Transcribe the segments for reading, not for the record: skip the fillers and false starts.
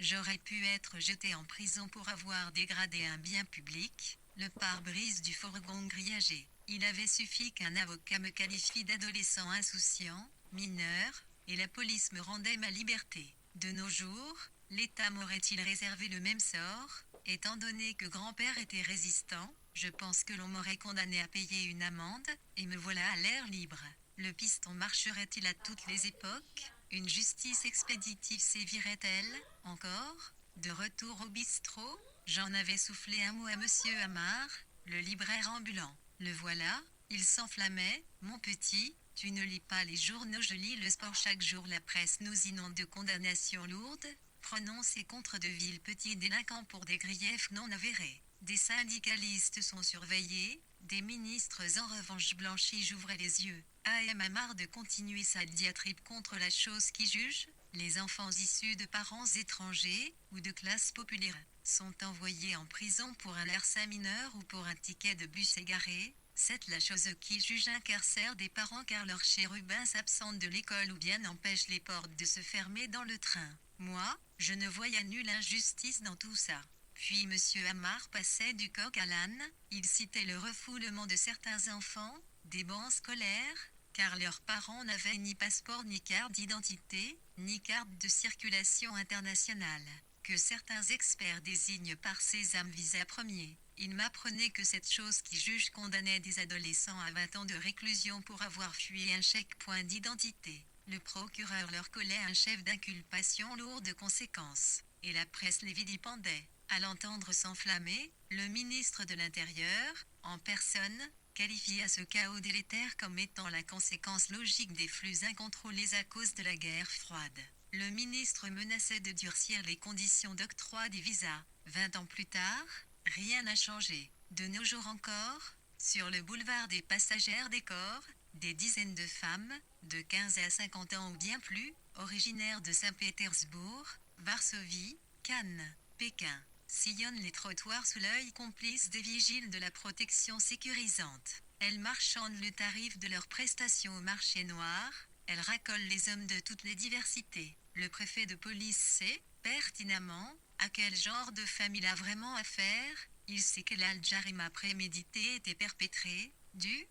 J'aurais pu être jeté en prison pour avoir dégradé un bien public, le pare-brise du fourgon grillagé. Il avait suffi qu'un avocat me qualifie d'adolescent insouciant, mineur, et la police me rendait ma liberté. De nos jours, l'État m'aurait-il réservé le même sort? Étant donné que grand-père était résistant, je pense que l'on m'aurait condamné à payer une amende, et me voilà à l'air libre. Le piston marcherait-il à toutes les époques? Une justice expéditive sévirait-elle, encore? De retour au bistrot, j'en avais soufflé un mot à monsieur Amar, le libraire ambulant. Le voilà, il s'enflammait. Mon petit, tu ne lis pas les journaux, je lis le sport chaque jour. La presse nous inonde de condamnations lourdes, prononcées contre de vils petits délinquants pour des griefs non avérés. Des syndicalistes sont surveillés, des ministres en revanche blanchis. J'ouvrais les yeux. A.M. a marre de continuer sa diatribe contre la chose qui juge. Les enfants issus de parents étrangers, ou de classes populaires, sont envoyés en prison pour un larcin mineur ou pour un ticket de bus égaré. C'est la chose qui juge incarcère des parents car leurs chérubins s'absentent de l'école ou bien empêchent les portes de se fermer dans le train. Moi, je ne voyais nulle injustice dans tout ça. Puis monsieur Amar passait du coq à l'âne, il citait le refoulement de certains enfants, des bancs scolaires, car leurs parents n'avaient ni passeport ni carte d'identité, ni carte de circulation internationale, que certains experts désignent par sésame visa premier. Il m'apprenait que cette chose qui juge condamnait des adolescents à 20 ans de réclusion pour avoir fui un chèque-point d'identité. Le procureur leur collait un chef d'inculpation lourd de conséquences, et la presse les vilipendait. À l'entendre s'enflammer, le ministre de l'Intérieur, en personne, qualifia ce chaos délétère comme étant la conséquence logique des flux incontrôlés à cause de la guerre froide. Le ministre menaçait de durcir les conditions d'octroi des visas. 20 ans plus tard, rien n'a changé. De nos jours encore, sur le boulevard des Passagères des Corps, des dizaines de femmes, de 15 à 50 ans ou bien plus, originaires de Saint-Pétersbourg, Varsovie, Cannes, Pékin, sillonnent les trottoirs sous l'œil complice des vigiles de la protection sécurisante. Elles marchandent le tarif de leurs prestations au marché noir, elles racolent les hommes de toutes les diversités. Le préfet de police sait, pertinemment, à quel genre de femme il a vraiment affaire. Il sait que l'Al-Jarima prémédité était perpétrée, du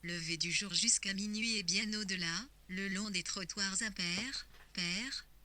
lever du jour jusqu'à minuit et bien au-delà, le long des trottoirs impairs,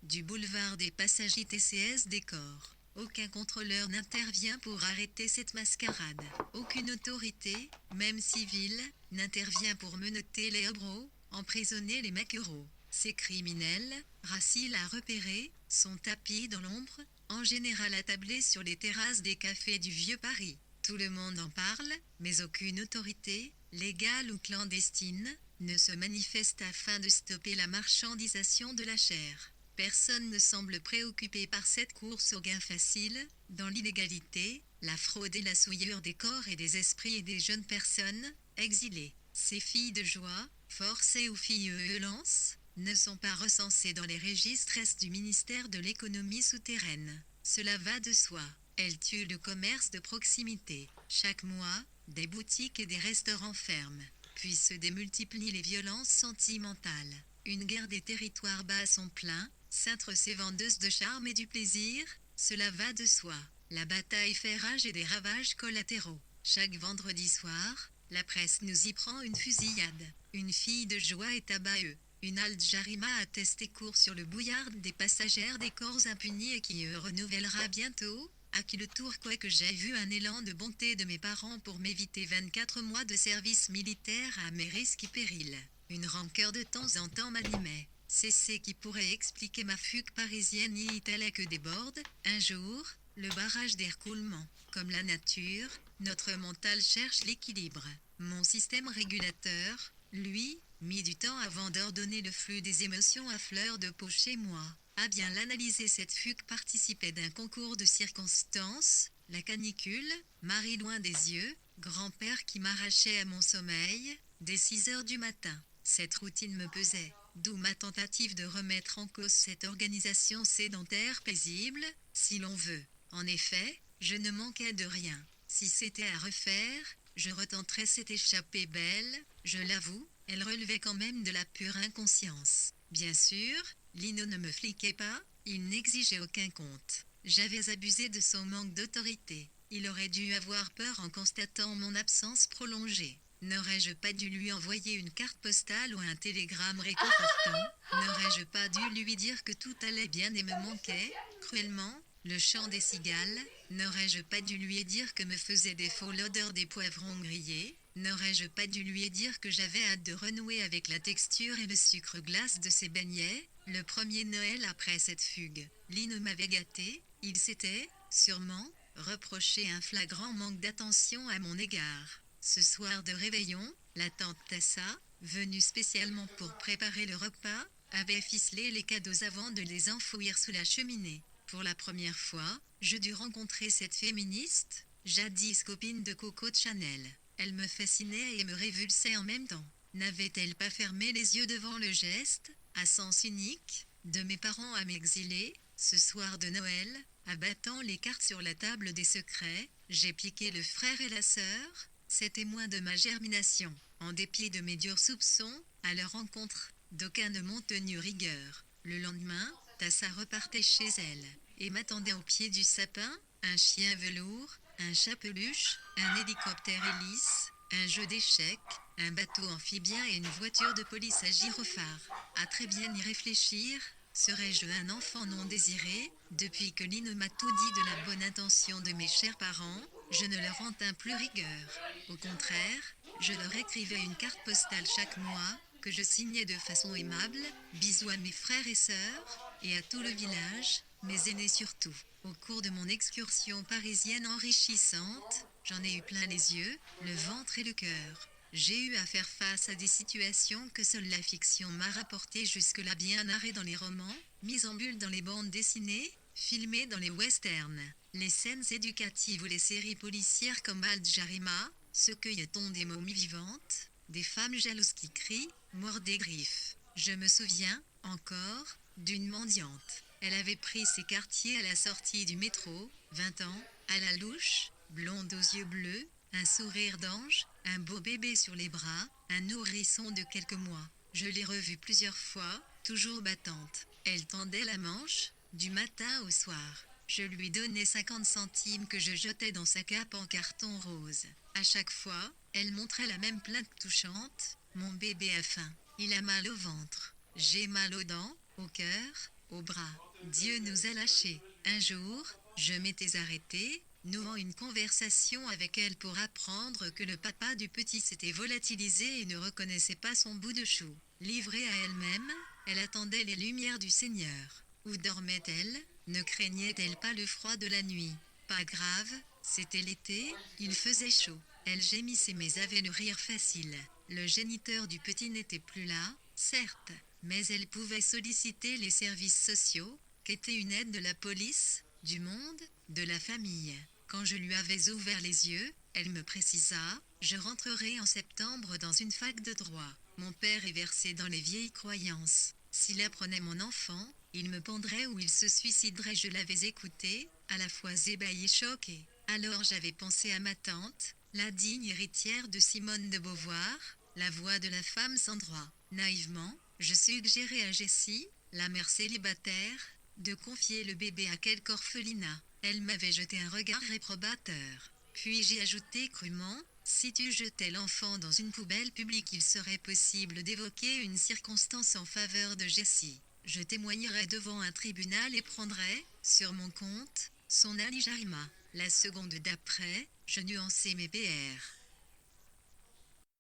du boulevard des Passagers TCS des Corps. Aucun contrôleur n'intervient pour arrêter cette mascarade. Aucune autorité, même civile, n'intervient pour menotter les hobros, emprisonner les maquereaux. Ces criminels, raciles à repérer, sont tapis dans l'ombre, en général attablés sur les terrasses des cafés du Vieux Paris. Tout le monde en parle, mais aucune autorité, légale ou clandestine, ne se manifeste afin de stopper la marchandisation de la chair. Personne ne semble préoccupé par cette course au gain facile, dans l'illégalité, la fraude et la souillure des corps et des esprits et des jeunes personnes, exilées. Ces filles de joie, forcées ou filles violences, ne sont pas recensées dans les registres du ministère de l'économie souterraine. Cela va de soi. Elles tuent le commerce de proximité. Chaque mois, des boutiques et des restaurants ferment. Puis se démultiplient les violences sentimentales. Une guerre des territoires bat à son plein, cintre ces vendeuses de charme et du plaisir, cela va de soi. La bataille fait rage et des ravages collatéraux. Chaque vendredi soir, la presse nous y prend une fusillade. Une fille de joie est à Baheu. Une Al-Jarima attestée court sur le bouillard des Passagères des Corps impunis et qui renouvellera bientôt, à qui le tour quoique j'ai vu un élan de bonté de mes parents pour m'éviter 24 mois de service militaire à mes risques et périls. Une rancœur de temps en temps m'animait. C'est ce qui pourrait expliquer ma fugue parisienne telle que déborde, un jour, le barrage d'air coulement. Comme la nature, notre mental cherche l'équilibre. Mon système régulateur, lui, mit du temps avant d'ordonner le flux des émotions à fleur de peau chez moi. À bien l'analyser, cette fugue participait d'un concours de circonstances, la canicule, Marie loin des yeux, grand-père qui m'arrachait à mon sommeil, dès 6 heures du matin. Cette routine me pesait, d'où ma tentative de remettre en cause cette organisation sédentaire paisible, si l'on veut. En effet, je ne manquais de rien. Si c'était à refaire, je retenterais cette échappée belle, je l'avoue, elle relevait quand même de la pure inconscience. Bien sûr, Lino ne me fliquait pas, il n'exigeait aucun compte. J'avais abusé de son manque d'autorité. Il aurait dû avoir peur en constatant mon absence prolongée. N'aurais-je pas dû lui envoyer une carte postale ou un télégramme réconfortant? N'aurais-je pas dû lui dire que tout allait bien et me manquait, cruellement, le chant des cigales? N'aurais-je pas dû lui dire que me faisait défaut l'odeur des poivrons grillés? N'aurais-je pas dû lui dire que j'avais hâte de renouer avec la texture et le sucre glace de ses beignets? Le premier Noël après cette fugue, Lino m'avait gâté, il s'était, sûrement, reproché un flagrant manque d'attention à mon égard. Ce soir de réveillon, la tante Tessa, venue spécialement pour préparer le repas, avait ficelé les cadeaux avant de les enfouir sous la cheminée. Pour la première fois, je dus rencontrer cette féministe, jadis copine de Coco de Chanel. Elle me fascinait et me révulsait en même temps. N'avait-elle pas fermé les yeux devant le geste, à sens unique, de mes parents à m'exiler, ce soir de Noël, abattant les cartes sur la table des secrets, j'ai piqué le frère et la sœur, ces témoins de ma germination. En dépit de mes durs soupçons, à leur rencontre, d'aucuns ne m'ont tenu rigueur. Le lendemain, Tassa repartait chez elle, et m'attendait au pied du sapin, un chien velours, un chat peluche, un hélicoptère hélice, un jeu d'échecs, un bateau amphibien et une voiture de police à gyrophare. À très bien y réfléchir, serais-je un enfant non désiré? Depuis que Lino m'a tout dit de la bonne intention de mes chers parents, je ne leur en tins plus rigueur. Au contraire, je leur écrivais une carte postale chaque mois, que je signais de façon aimable, bisous à mes frères et sœurs, et à tout le village, mes aînés surtout. Au cours de mon excursion parisienne enrichissante, j'en ai eu plein les yeux, le ventre et le cœur. J'ai eu à faire face à des situations que seule la fiction m'a rapportées jusque-là bien narrées dans les romans, mises en bulle dans les bandes dessinées, filmées dans les westerns. Les scènes éducatives ou les séries policières comme Al Jarima, se cueille-t-on des momies vivantes, des femmes jalouses qui crient, mordent des griffes. Je me souviens, encore, d'une mendiante. Elle avait pris ses quartiers à la sortie du métro, 20 ans, à la louche, blonde aux yeux bleus, un sourire d'ange, un beau bébé sur les bras, un nourrisson de quelques mois. Je l'ai revue plusieurs fois, toujours battante. Elle tendait la manche, du matin au soir. Je lui donnais 50 centimes que je jetais dans sa cape en carton rose. À chaque fois, elle montrait la même plainte touchante, mon bébé a faim. Il a mal au ventre. J'ai mal aux dents, au cœur, aux bras. Dieu nous a lâchés. Un jour, je m'étais arrêtée, nouant une conversation avec elle pour apprendre que le papa du petit s'était volatilisé et ne reconnaissait pas son bout de chou. Livrée à elle-même, elle attendait les lumières du Seigneur. Où dormait-elle? Ne craignait-elle pas le froid de la nuit? Pas grave, c'était l'été, il faisait chaud. Elle gémissait mais avait le rire facile. Le géniteur du petit n'était plus là, certes, mais elle pouvait solliciter les services sociaux, qu'était une aide de la police, du monde, de la famille. Quand je lui avais ouvert les yeux, elle me précisa, je rentrerai en septembre dans une fac de droit. Mon père est versé dans les vieilles croyances. S'il apprenait mon enfant, il me pendrait ou il se suiciderait. Je l'avais écouté, à la fois ébahi et choqué. Alors j'avais pensé à ma tante, la digne héritière de Simone de Beauvoir, la voix de la femme sans droit. Naïvement, je suggérais à Jessie, la mère célibataire, de confier le bébé à quelque orphelinat. Elle m'avait jeté un regard réprobateur. Puis j'ai ajouté crûment, si tu jetais l'enfant dans une poubelle publique, il serait possible d'évoquer une circonstance en faveur de Jessie. Je témoignerais devant un tribunal et prendrais, sur mon compte, son Ali Jarima. La seconde d'après, je nuançais mes PR.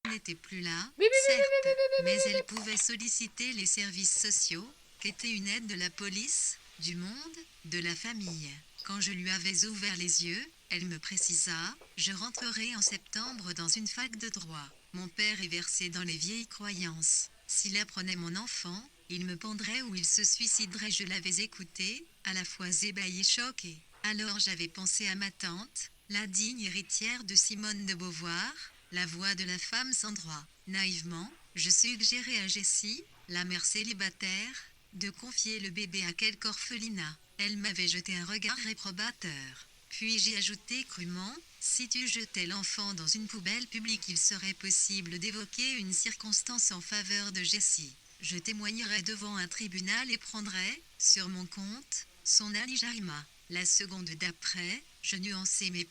Elle n'était plus là, certes, mais elle pouvait solliciter les services sociaux, qu'était une aide de la police, du monde, de la famille. Quand je lui avais ouvert les yeux, elle me précisa, je rentrerai en septembre dans une fac de droit. Mon père est versé dans les vieilles croyances. S'il apprenait mon enfant, il me pendrait ou il se suiciderait. Je l'avais écouté, à la fois ébahi et choqué. Alors j'avais pensé à ma tante, la digne héritière de Simone de Beauvoir, la voix de la femme sans droit. Naïvement, je suggérais à Jessie, la mère célibataire, de confier le bébé à quelque orphelinat. Elle m'avait jeté un regard réprobateur. Puis j'ai ajouté crûment, Si tu jetais l'enfant dans une poubelle publique, il serait possible d'évoquer une circonstance en faveur de Jessie. Je témoignerais devant un tribunal et prendrais, sur mon compte, son Ali Jarima. La seconde d'après, je nuançais mes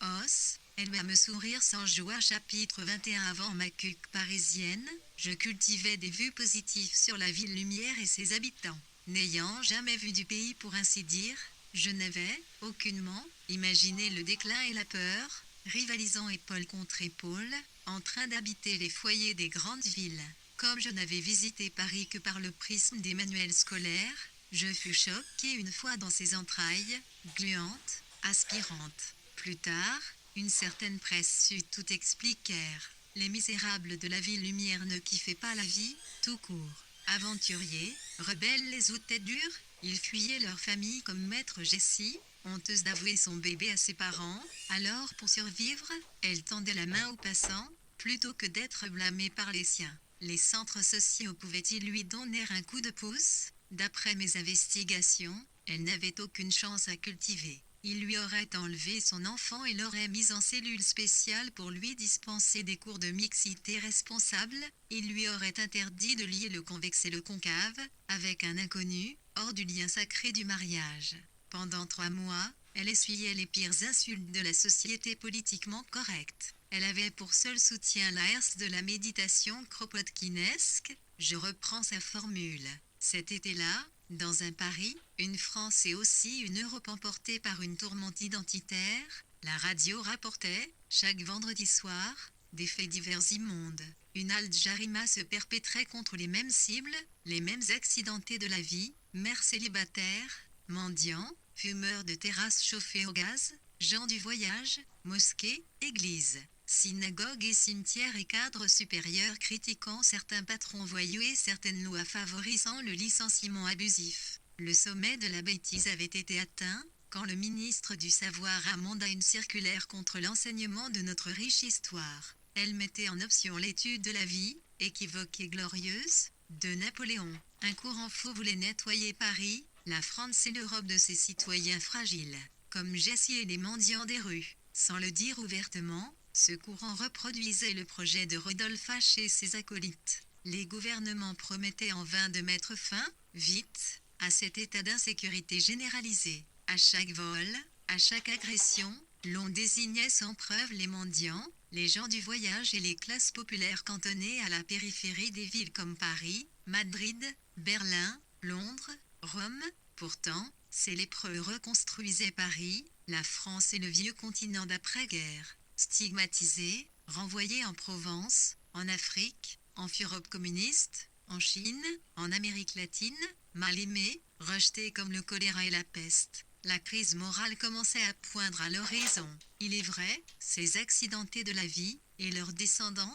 os, elle va me sourire sans joie. Chapitre 21. Avant ma cuque parisienne, je cultivais des vues positives sur la ville lumière et ses habitants. N'ayant jamais vu du pays pour ainsi dire, je n'avais, aucunement, imaginé le déclin et la peur, rivalisant épaule contre épaule, en train d'habiter les foyers des grandes villes. Comme je n'avais visité Paris que par le prisme des manuels scolaires, je fus choqué une fois dans ses entrailles, gluantes, aspirantes. Plus tard, une certaine presse sut tout expliquèrent. Les misérables de la ville lumière ne kiffaient pas la vie, tout court. Aventuriers, rebelles les aux têtes dures, ils fuyaient leur famille comme maître Jessie, honteuse d'avouer son bébé à ses parents. Alors pour survivre, elle tendait la main aux passants, plutôt que d'être blâmée par les siens. Les centres sociaux pouvaient-ils lui donner un coup de pouce? D'après mes investigations, elle n'avait aucune chance à cultiver. Il lui aurait enlevé son enfant et l'aurait mis en cellule spéciale pour lui dispenser des cours de mixité responsable. Il lui aurait interdit de lier le convexe et le concave avec un inconnu, hors du lien sacré du mariage. Pendant 3 mois, elle essuyait les pires insultes de la société politiquement correcte. Elle avait pour seul soutien la herse de la méditation kropotkinesque. Je reprends sa formule. Cet été-là, dans un Paris, une France et aussi une Europe emportée par une tourmente identitaire, la radio rapportait, chaque vendredi soir, des faits divers immondes. Une Al-Jarima se perpétrait contre les mêmes cibles, les mêmes accidentés de la vie, mères célibataires, mendiants, fumeurs de terrasses chauffées au gaz, gens du voyage, mosquées, églises, synagogues et cimetières et cadres supérieurs critiquant certains patrons voyous et certaines lois favorisant le licenciement abusif. Le sommet de la bêtise avait été atteint quand le ministre du Savoir amenda une circulaire contre l'enseignement de notre riche histoire. Elle mettait en option l'étude de la vie, équivoque et glorieuse, de Napoléon. Un courant fou voulait nettoyer Paris, la France et l'Europe de ses citoyens fragiles, comme Jessie et les mendiants des rues. Sans le dire ouvertement, ce courant reproduisait le projet de Rodolphe H. et ses acolytes. Les gouvernements promettaient en vain de mettre fin, vite, à cet état d'insécurité généralisée. À chaque vol, à chaque agression, l'on désignait sans preuve les mendiants, les gens du voyage et les classes populaires cantonnées à la périphérie des villes comme Paris, Madrid, Berlin, Londres, Rome. Pourtant, ces lépreux reconstruisaient Paris, la France et le vieux continent d'après-guerre. Stigmatisés, renvoyés en Provence, en Afrique, en Europe communiste, en Chine, en Amérique latine, mal aimés, rejetés comme le choléra et la peste. La crise morale commençait à poindre à l'horizon. Il est vrai, ces accidentés de la vie, et leurs descendants,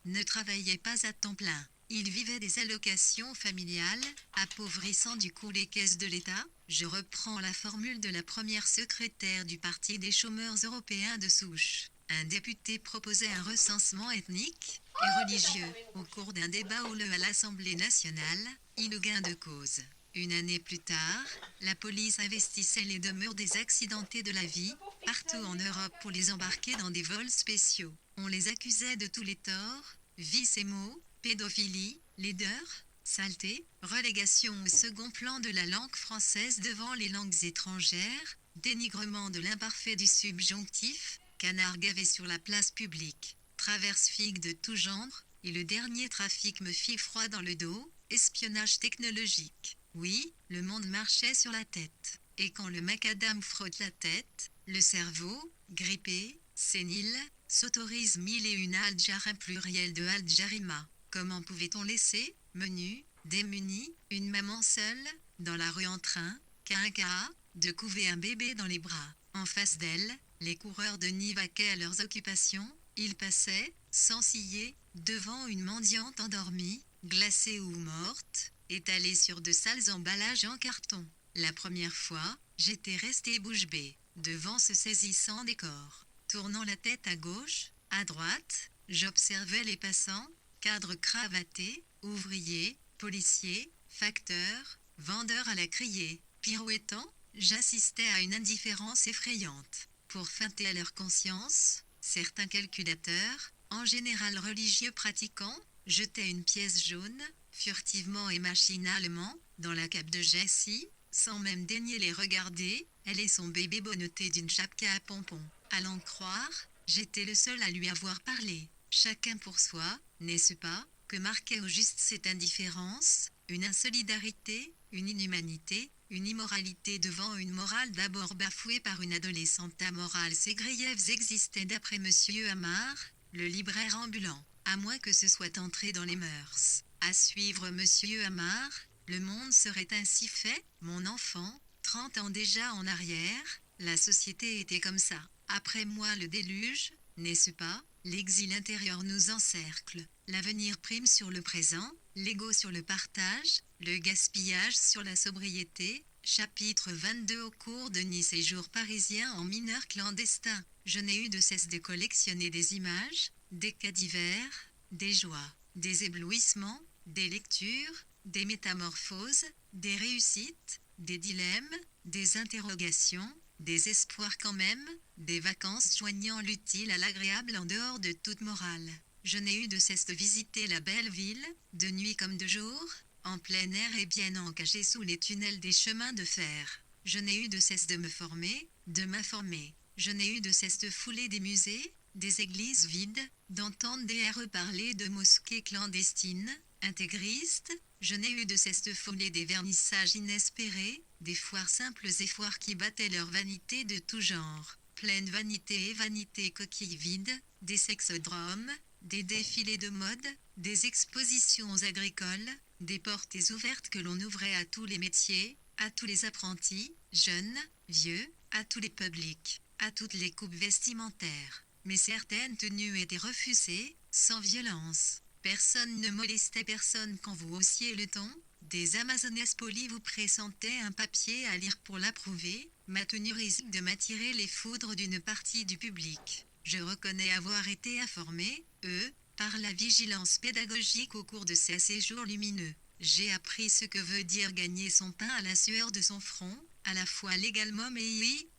ne travaillaient pas à temps plein. Ils vivaient des allocations familiales, appauvrissant du coup les caisses de l'État. Je reprends la formule de la première secrétaire du Parti des chômeurs européens de souche. Un député proposait un recensement ethnique et religieux. Au cours d'un débat houleux à l'Assemblée nationale, il eut gain de cause. Une année plus tard, la police investissait les demeures des accidentés de la vie, partout en Europe pour les embarquer dans des vols spéciaux. On les accusait de tous les torts, vices et maux, pédophilie, laideur, saleté, relégation au second plan de la langue française devant les langues étrangères, dénigrement de l'imparfait du subjonctif, canard gavé sur la place publique, traverse figue de tout genre, et le dernier trafic me fit froid dans le dos, espionnage technologique. Oui, le monde marchait sur la tête. Et quand le macadam frotte la tête, le cerveau, grippé, sénile, s'autorise mille et une Al-Jarima pluriel de Al-Jarima. Comment pouvait-on laisser, menu, démuni, une maman seule, dans la rue en train, de couver un bébé dans les bras? En face d'elle, les coureurs de nid vaquaient à leurs occupations. Ils passaient, sans ciller, devant une mendiante endormie, glacée ou morte, étalée sur de sales emballages en carton. La première fois, j'étais restée bouche bée, devant ce saisissant décor. Tournant la tête à gauche, à droite, j'observais les passants, cadres cravatés, ouvriers, policiers, facteurs, vendeurs à la criée. Pirouettant, j'assistais à une indifférence effrayante. Pour feinter à leur conscience, certains calculateurs, en général religieux pratiquants, jetaient une pièce jaune, furtivement et machinalement, dans la cape de Jessie, sans même daigner les regarder, elle et son bébé bonnetté d'une chapka à pompons. À l'en croire, j'étais le seul à lui avoir parlé. Chacun pour soi, n'est-ce pas, que marquait au juste cette indifférence, une insolidarité, une inhumanité, une immoralité devant une morale d'abord bafouée par une adolescente amorale. Ces griefs existaient d'après Monsieur Amar, le libraire ambulant, à moins que ce soit entré dans les mœurs. À suivre Monsieur Amar, le monde serait ainsi fait, mon enfant, 30 ans déjà en arrière, la société était comme ça. Après moi le déluge, n'est-ce pas? L'exil intérieur nous encercle, l'avenir prime sur le présent, l'ego sur le partage, le gaspillage sur la sobriété. Chapitre 22. Au cours de mes séjours parisiens en mineur clandestin, je n'ai eu de cesse de collectionner des images, des cas divers, des joies, des éblouissements, des lectures, des métamorphoses, des réussites, des dilemmes, des interrogations, des espoirs quand même, des vacances joignant l'utile à l'agréable en dehors de toute morale. Je n'ai eu de cesse de visiter la belle ville, de nuit comme de jour, en plein air et bien encagé sous les tunnels des chemins de fer. Je n'ai eu de cesse de me former, de m'informer. Je n'ai eu de cesse de fouler des musées, des églises vides, d'entendre des RE parler de mosquées clandestines, intégristes. Je n'ai eu de cesse de fouler des vernissages inespérés, des foires simples et foires qui battaient leur vanité de tout genre. Pleine vanité et vanité coquilles vides, des sexodromes, des défilés de mode, des expositions agricoles, des portes ouvertes que l'on ouvrait à tous les métiers, à tous les apprentis, jeunes, vieux, à tous les publics, à toutes les coupes vestimentaires. Mais certaines tenues étaient refusées, sans violence. Personne ne molestait personne quand vous haussiez le ton. Des amazonesses polies vous présentaient un papier à lire pour l'approuver. Ma tenue risque de m'attirer les foudres d'une partie du public. Je reconnais avoir été informé, par la vigilance pédagogique au cours de ces séjours lumineux. J'ai appris ce que veut dire gagner son pain à la sueur de son front, à la fois légalement mais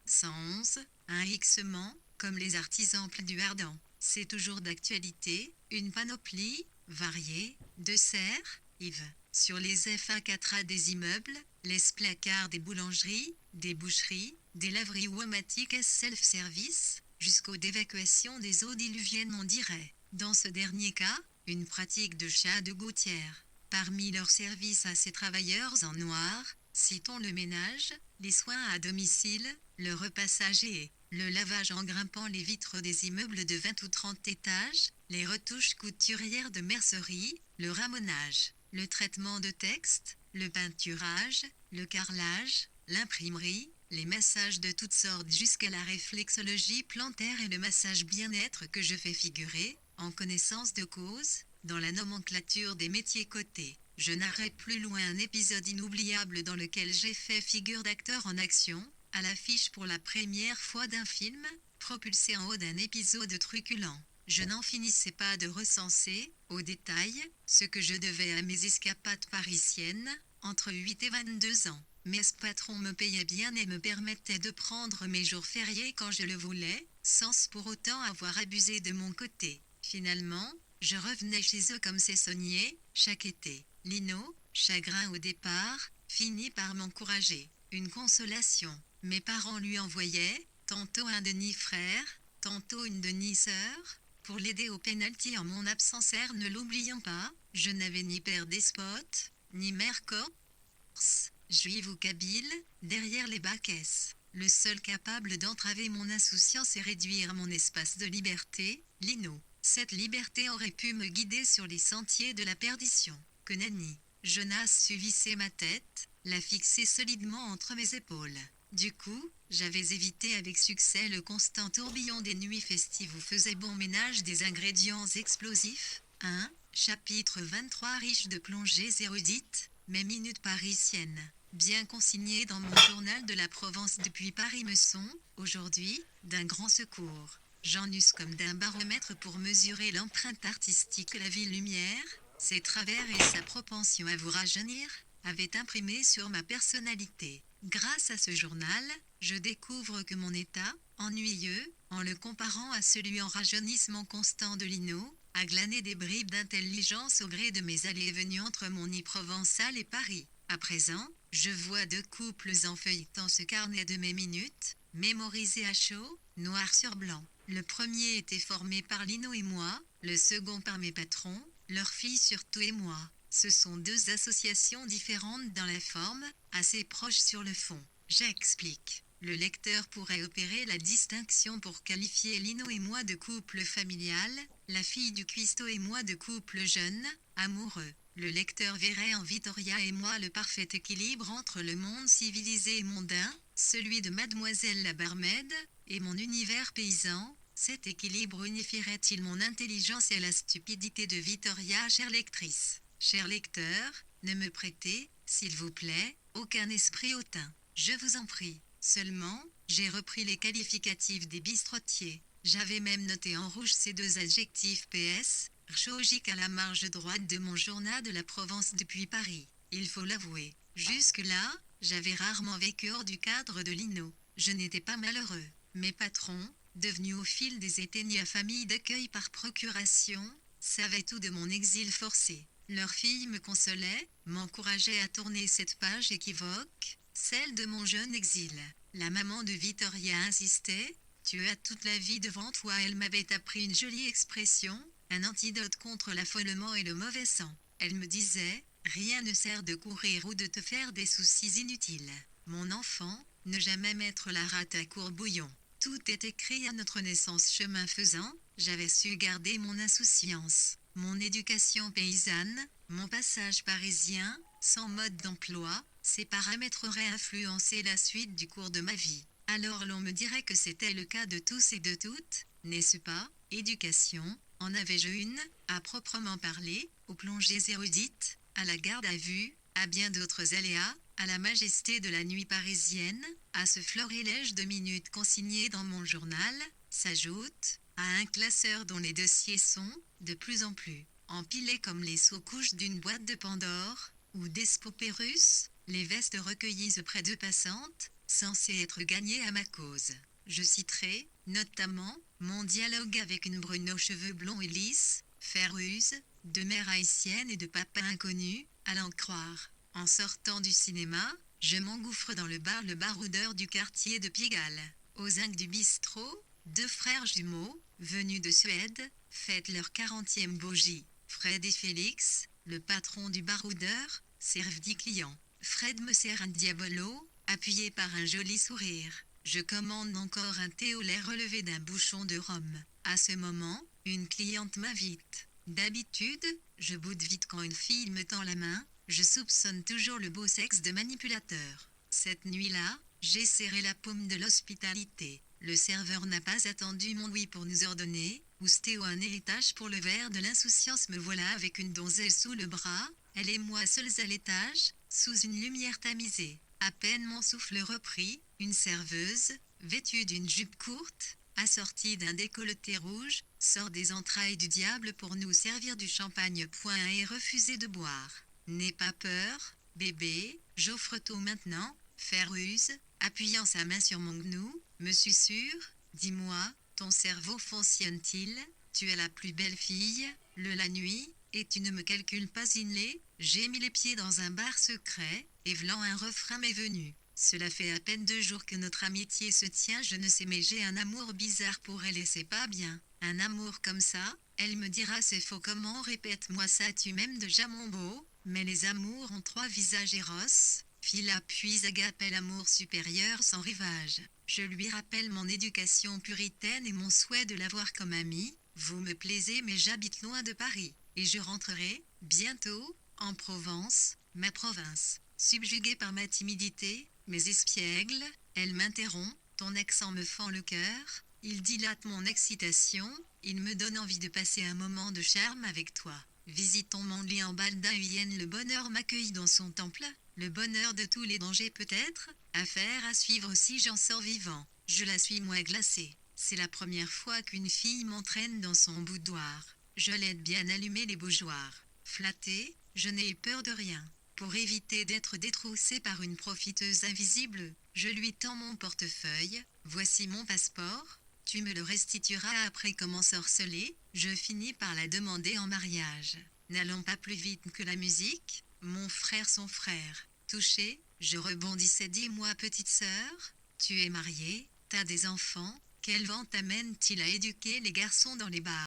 sans un hixement, comme les artisans du Ardent. C'est toujours d'actualité, une panoplie, variée, de serres, Yves, sur les FA4A des immeubles, les placards des boulangeries, des boucheries, des laveries pneumatiques self-service, jusqu'aux d'évacuation des eaux diluviennes on dirait. Dans ce dernier cas, une pratique de chat de gouttière. Parmi leurs services à ces travailleurs en noir, citons le ménage, les soins à domicile, le repassage et le lavage en grimpant les vitres des immeubles de 20 ou 30 étages, les retouches couturières de mercerie, le ramonage, le traitement de texte, le peinturage, le carrelage, l'imprimerie, les massages de toutes sortes jusqu'à la réflexologie plantaire et le massage bien-être que je fais figurer, en connaissance de cause, dans la nomenclature des métiers cotés. Je narrais plus loin un épisode inoubliable dans lequel j'ai fait figure d'acteur en action, à l'affiche pour la première fois d'un film, propulsé en haut d'un épisode truculent. Je n'en finissais pas de recenser, au détail, ce que je devais à mes escapades parisiennes, entre 8 et 22 ans. Mes patrons me payaient bien et me permettaient de prendre mes jours fériés quand je le voulais, sans pour autant avoir abusé de mon côté. Finalement, je revenais chez eux comme saisonnier, chaque été. Lino, chagrin au départ, finit par m'encourager. Une consolation. Mes parents lui envoyaient, tantôt un demi-frère, tantôt une demi-sœur, pour l'aider au pénalty en mon absence. Ne l'oublions pas, je n'avais ni père despote, ni mère corse, juive ou kabyle, derrière les baquesses. Le seul capable d'entraver mon insouciance et réduire mon espace de liberté, Lino. Cette liberté aurait pu me guider sur les sentiers de la perdition. Que nenni. Jonas sut visser ma tête, la fixer solidement entre mes épaules. Du coup, j'avais évité avec succès le constant tourbillon des nuits festives où faisait bon ménage des ingrédients explosifs. 1. Chapitre 23 riche de plongées érudites, mes minutes parisiennes. Bien consignées dans mon journal de la Provence depuis Paris me sont, aujourd'hui, d'un grand secours. J'en use comme d'un baromètre pour mesurer l'empreinte artistique que la ville lumière, ses travers et sa propension à vous rajeunir, avait imprimé sur ma personnalité. Grâce à ce journal, je découvre que mon état, ennuyeux, en le comparant à celui en rajeunissement constant de Lino, à glaner des bribes d'intelligence au gré de mes allées et venues entre mon nid provençal et Paris. À présent, je vois deux couples en feuilletant ce carnet de mes minutes, mémorisé à chaud, noir sur blanc. Le premier était formé par Lino et moi, le second par mes patrons, leurs filles surtout et moi. Ce sont deux associations différentes dans la forme, assez proches sur le fond. J'explique. Le lecteur pourrait opérer la distinction pour qualifier Lino et moi de couple familial, la fille du cuistot et moi de couple jeune, amoureux. Le lecteur verrait en Vittoria et moi le parfait équilibre entre le monde civilisé et mondain, celui de Mademoiselle la barmaid, et mon univers paysan. Cet équilibre unifierait-il mon intelligence et la stupidité de Vittoria, chère lectrice? Cher lecteur, ne me prêtez, s'il vous plaît, aucun esprit hautain. Je vous en prie. Seulement, j'ai repris les qualificatifs des bistrotiers. J'avais même noté en rouge ces deux adjectifs PS, archéologiques à la marge droite de mon journal de la Provence depuis Paris. Il faut l'avouer. Jusque-là, j'avais rarement vécu hors du cadre de Lino. Je n'étais pas malheureux. Mes patrons, devenus au fil des éteignés à famille d'accueil par procuration, savaient tout de mon exil forcé. Leurs filles me consolaient, m'encourageaient à tourner cette page équivoque, celle de mon jeune exil. La maman de Vittoria insistait. Tu as toute la vie devant toi. Elle m'avait appris une jolie expression, un antidote contre l'affolement et le mauvais sang. Elle me disait, rien ne sert de courir ou de te faire des soucis inutiles. Mon enfant, ne jamais mettre la rate à courbouillon. Tout est écrit à notre naissance. Chemin faisant, j'avais su garder mon insouciance. Mon éducation paysanne, mon passage parisien, sans mode d'emploi, ces paramètres auraient influencé la suite du cours de ma vie. Alors l'on me dirait que c'était le cas de tous et de toutes, n'est-ce pas? Éducation, en avais-je une, à proprement parler, aux plongées érudites, à la garde à vue, à bien d'autres aléas, à la majesté de la nuit parisienne, à ce florilège de minutes consignées dans mon journal, s'ajoute, à un classeur dont les dossiers sont, de plus en plus, empilés comme les sous-couches d'une boîte de Pandore, ou d'espopées russes, les vestes recueillies auprès de passantes, censées être gagnées à ma cause. Je citerai, notamment, mon dialogue avec une brune aux cheveux blonds et lisses, Féruse, de mère haïtienne et de papa inconnu, à l'en croire. En sortant du cinéma, je m'engouffre dans le bar Le Baroudeur du quartier de Pigalle. Aux zinc du bistrot, deux frères jumeaux, venus de Suède, fêtent leur 40e bougie. Fred et Félix, le patron du baroudeur, servent 10 clients. Fred me sert un diabolo, appuyé par un joli sourire. Je commande encore un thé au lait relevé d'un bouchon de rhum. À ce moment, une cliente m'invite. D'habitude, je boude vite quand une fille me tend la main. Je soupçonne toujours le beau sexe de manipulateur. Cette nuit-là, j'ai serré la paume de l'hospitalité. Le serveur n'a pas attendu mon oui pour nous ordonner. Ousté ou un héritage pour le verre de l'insouciance, me voilà avec une donzelle sous le bras. Elle et moi seuls à l'étage, sous une lumière tamisée. À peine mon souffle repris, une serveuse, vêtue d'une jupe courte, assortie d'un décolleté rouge, sort des entrailles du diable pour nous servir du champagne point et refuser de boire. N'aie pas peur, bébé, j'offre tout maintenant. Féruse, appuyant sa main sur mon genou, me susurre, dis-moi, ton cerveau fonctionne-t-il? Tu es la plus belle fille, la nuit, et tu ne me calcules pas inlé. J'ai mis les pieds dans un bar secret, et v'lan un refrain m'est venu. Cela fait à peine 2 jours que notre amitié se tient, je ne sais mais j'ai un amour bizarre pour elle et c'est pas bien. Un amour comme ça, elle me dira c'est faux comment, répète-moi ça, tu m'aimes déjà mon beau, mais les amours ont 3 visages Eros, Phila puis Agape, l'amour supérieur sans rivage. Je lui rappelle mon éducation puritaine et mon souhait de l'avoir comme amie. Vous me plaisez mais j'habite loin de Paris, et je rentrerai, bientôt, en Provence, ma province. Subjuguée par ma timidité, mes espiègles, elle m'interrompt, ton accent me fend le cœur, il dilate mon excitation, il me donne envie de passer un moment de charme avec toi. Visitons mon lit en baldaïenne, le bonheur m'accueille dans son temple, le bonheur de tous les dangers peut-être, affaire à suivre si j'en sors vivant. Je la suis moi glacée. C'est la première fois qu'une fille m'entraîne dans son boudoir. Je l'aide bien allumer les bougeoirs. Flattée, je n'ai eu peur de rien. Pour éviter d'être détroussé par une profiteuse invisible, je lui tends mon portefeuille. Voici mon passeport. Tu me le restitueras après comme ensorcelé. Je finis par la demander en mariage. N'allons pas plus vite que la musique. Mon frère son frère. Touché, je rebondissais. Dis-moi petite sœur, tu es mariée, t'as des enfants, quel vent t'amène-t-il à éduquer les garçons dans les bars?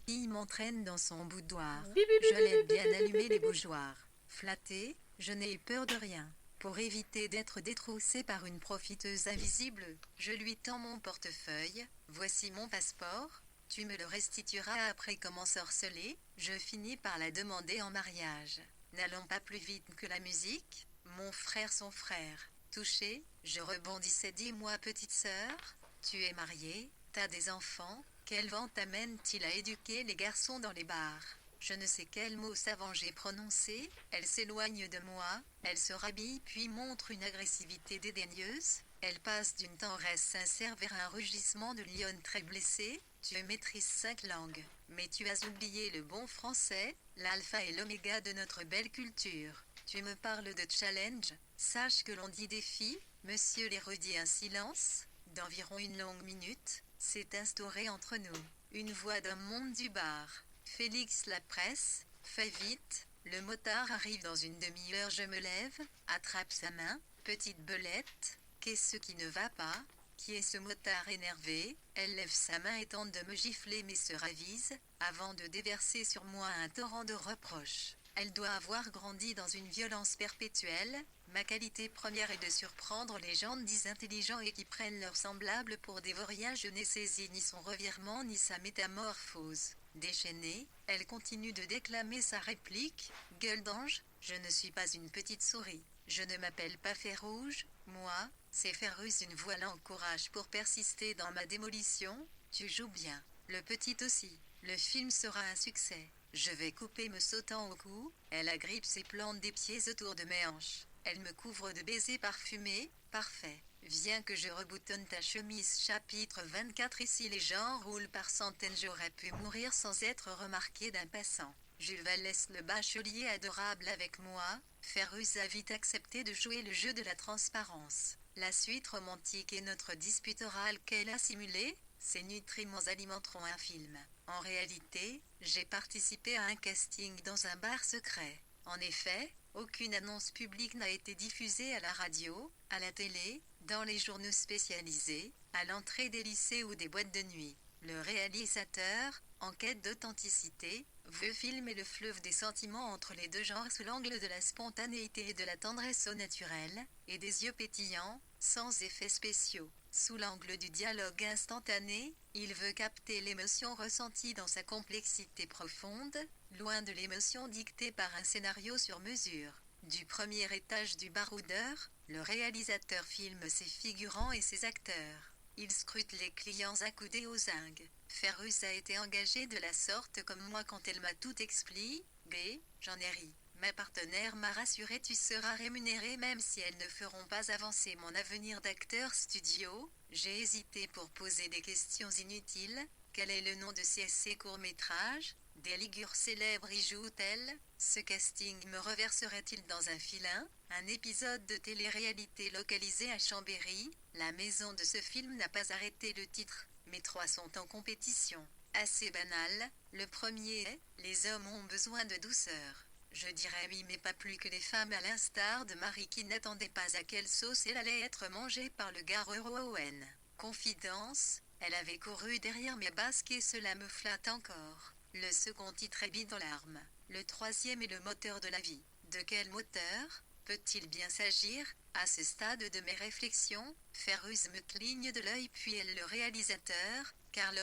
Il m'entraîne dans son boudoir. Je l'aide bien allumer les bougeoirs. Flatté, je n'ai eu peur de rien. Pour éviter d'être détroussé par une profiteuse invisible, je lui tends mon portefeuille. Voici mon passeport. Tu me le restitueras après comme ensorcelé. Je finis par la demander en mariage. N'allons pas plus vite que la musique. Mon frère son frère. Touché, je rebondissais. Dis-moi petite sœur, tu es mariée, t'as des enfants, quel vent t'amène-t-il à éduquer les garçons dans les bars? Je ne sais quel mot savant j'ai prononcé, elle s'éloigne de moi, elle se rhabille puis montre une agressivité dédaigneuse, elle passe d'une tendresse sincère vers un rugissement de lionne très blessée. Tu maîtrises 5 langues, mais tu as oublié le bon français, l'alpha et l'oméga de notre belle culture. Tu me parles de challenge, sache que l'on dit défi, monsieur l'érudit. Un silence, d'environ une longue minute, s'est instauré entre nous. Une voix d'un monde du bar. Félix la presse, fais vite, le motard arrive dans une demi-heure. Je me lève, attrape sa main, petite belette, qu'est-ce qui ne va pas? Qui est ce motard énervé? Elle lève sa main et tente de me gifler mais se ravise, avant de déverser sur moi un torrent de reproches. Elle doit avoir grandi dans une violence perpétuelle. Ma qualité première est de surprendre les gens dits intelligents et qui prennent leurs semblables pour des vauriens. Je n'ai saisi ni son revirement ni sa métamorphose. Déchaînée, elle continue de déclamer sa réplique. Gueule d'ange, je ne suis pas une petite souris. Je ne m'appelle pas Fer-Rouge, moi, c'est Ferruse. Une voix l'encourage pour persister dans ma démolition. Tu joues bien. Le petit aussi. Le film sera un succès. Je vais couper me sautant au cou. Elle agrippe ses plantes des pieds autour de mes hanches. Elle me couvre de baisers parfumés. Parfait. Viens que je reboutonne ta chemise. Chapitre 24. Ici les gens roulent par centaines. J'aurais pu mourir sans être remarqué d'un passant. Jules Vallès le bachelier adorable avec moi. Ferruse a vite accepté de jouer le jeu de la transparence. La suite romantique est notre dispute orale qu'elle a simulée. Ces nutriments alimenteront un film. En réalité, j'ai participé à un casting dans un bar secret. En effet, aucune annonce publique n'a été diffusée à la radio, à la télé, dans les journaux spécialisés, à l'entrée des lycées ou des boîtes de nuit. Le réalisateur, en quête d'authenticité, veut filmer le fleuve des sentiments entre les deux genres sous l'angle de la spontanéité et de la tendresse au naturel, et des yeux pétillants, sans effets spéciaux. Sous l'angle du dialogue instantané, il veut capter l'émotion ressentie dans sa complexité profonde, loin de l'émotion dictée par un scénario sur mesure. Du premier étage du baroudeur, le réalisateur filme ses figurants et ses acteurs. Il scrute les clients accoudés aux zinc. Ferrus a été engagée de la sorte comme moi quand elle m'a tout expliqué. J'en ai ri. Ma partenaire m'a rassuré. Tu seras rémunéré même si elles ne feront pas avancer mon avenir d'acteur studio. J'ai hésité pour poser des questions inutiles. Quel est le nom de ces courts-métrages? Des ligures célèbres y jouent-elles? Ce casting me reverserait-il dans un filin? Un épisode de télé-réalité localisé à Chambéry? La maison de ce film n'a pas arrêté le titre, mais 3 sont en compétition. Assez banal, le premier est « Les hommes ont besoin de douceur ». Je dirais oui mais pas plus que les femmes à l'instar de Marie qui n'attendait pas à quelle sauce elle allait être mangée par le gars Rowan. Confidence, elle avait couru derrière mes basques et cela me flatte encore. Le second titre est bide dans l'arme. Le troisième est le moteur de la vie. De quel moteur peut-il bien s'agir? À ce stade de mes réflexions, Ferruse me cligne de l'œil puis elle le réalisateur, Carlos,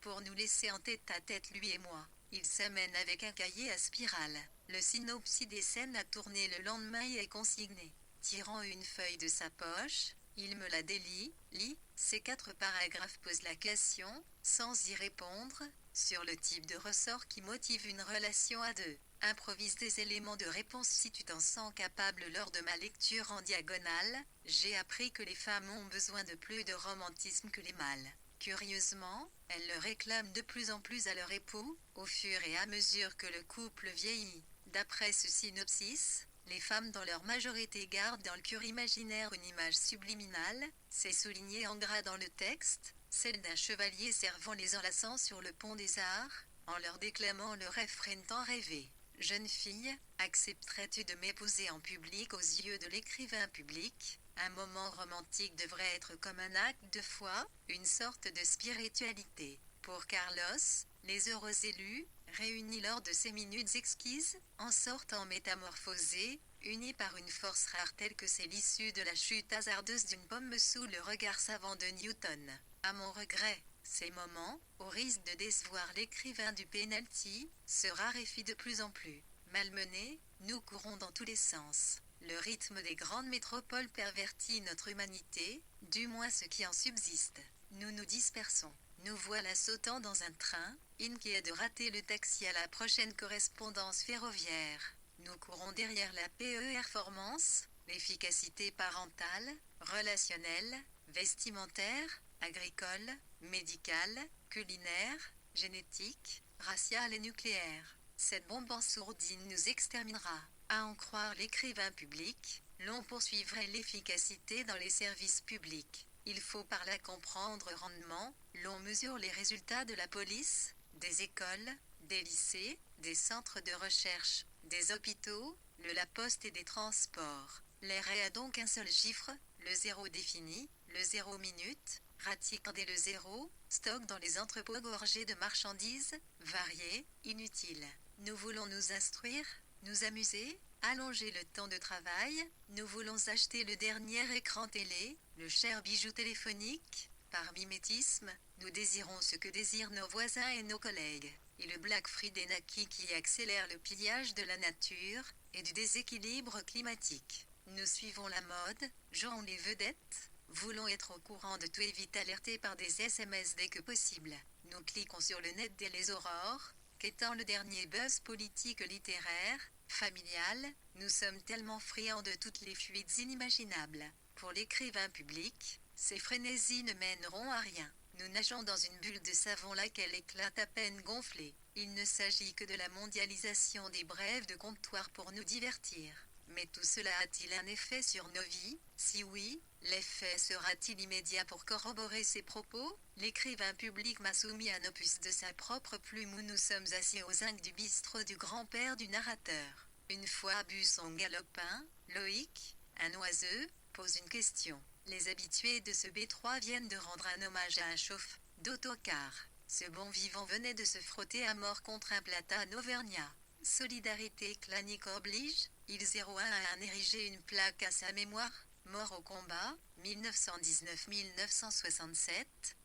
pour nous laisser en tête à tête lui et moi. Il s'amène avec un cahier à spirale. Le synopsis des scènes à tourner le lendemain y est consigné. Tirant une feuille de sa poche, il me la délie, lit, ces 4 paragraphes posent la question, sans y répondre, sur le type de ressort qui motive une relation à deux. Improvise des éléments de réponse si tu t'en sens capable. Lors de ma lecture en diagonale, j'ai appris que les femmes ont besoin de plus de romantisme que les mâles. Curieusement, elles le réclament de plus en plus à leur époux, au fur et à mesure que le couple vieillit. D'après ce synopsis, les femmes dans leur majorité gardent dans le cœur imaginaire une image subliminale, c'est souligné en gras dans le texte, celle d'un chevalier servant les enlaçants sur le pont des Arts, en leur déclamant le refrain tant rêvé. Jeune fille, accepterais-tu de m'épouser en public aux yeux de l'écrivain public? Un moment romantique devrait être comme un acte de foi, une sorte de spiritualité. Pour Carlos, les heureux élus, réunis lors de ces minutes exquises, en sortent métamorphosés, unis par une force rare telle que c'est l'issue de la chute hasardeuse d'une pomme sous le regard savant de Newton. À mon regret, ces moments, au risque de décevoir l'écrivain du penalty, se raréfient de plus en plus. Malmenés, nous courons dans tous les sens. Le rythme des grandes métropoles pervertit notre humanité, du moins ce qui en subsiste. Nous nous dispersons. Nous voilà sautant dans un train, inquiets de rater le taxi à la prochaine correspondance ferroviaire. Nous courons derrière la performance, l'efficacité parentale, relationnelle, vestimentaire, agricole, médicale, culinaire, génétique, raciale et nucléaire. Cette bombe en sourdine nous exterminera. À en croire l'écrivain public, l'on poursuivrait l'efficacité dans les services publics. Il faut par là comprendre rendement, l'on mesure les résultats de la police, des écoles, des lycées, des centres de recherche, des hôpitaux, de la poste et des transports. L'air a donc un seul chiffre, le zéro défini, le 0 minute, raticandé le zéro, stock dans les entrepôts gorgés de marchandises, variées, inutiles. Nous voulons nous instruire, nous amuser, allonger le temps de travail, nous voulons acheter le dernier écran télé, le cher bijou téléphonique, par mimétisme, nous désirons ce que désirent nos voisins et nos collègues, et le Black Friday naquit qui accélère le pillage de la nature, et du déséquilibre climatique. Nous suivons la mode, jouons les vedettes, voulons être au courant de tout et vite alertés par des SMS dès que possible. Nous cliquons sur le net dès les aurores, qu'étant le dernier buzz politique littéraire, familial, nous sommes tellement friands de toutes les fuites inimaginables. Pour l'écrivain public, ces frénésies ne mèneront à rien. Nous nageons dans une bulle de savon laquelle éclate à peine gonflée. Il ne s'agit que de la mondialisation des brèves de comptoir pour nous divertir. Mais tout cela a-t-il un effet sur nos vies? Si oui, l'effet sera-t-il immédiat pour corroborer ses propos? L'écrivain public m'a soumis un opus de sa propre plume où nous sommes assis aux zinc du bistrot du grand-père du narrateur. Une fois bu son galopin, Loïc, un oiseux, pose une question. Les habitués de ce B3 viennent de rendre un hommage à un chauffe d'autocar. Ce bon vivant venait de se frotter à mort contre un platane auvergnat. Solidarité clanique oblige, il 01 a érigé une plaque à sa mémoire, mort au combat, 1919-1967,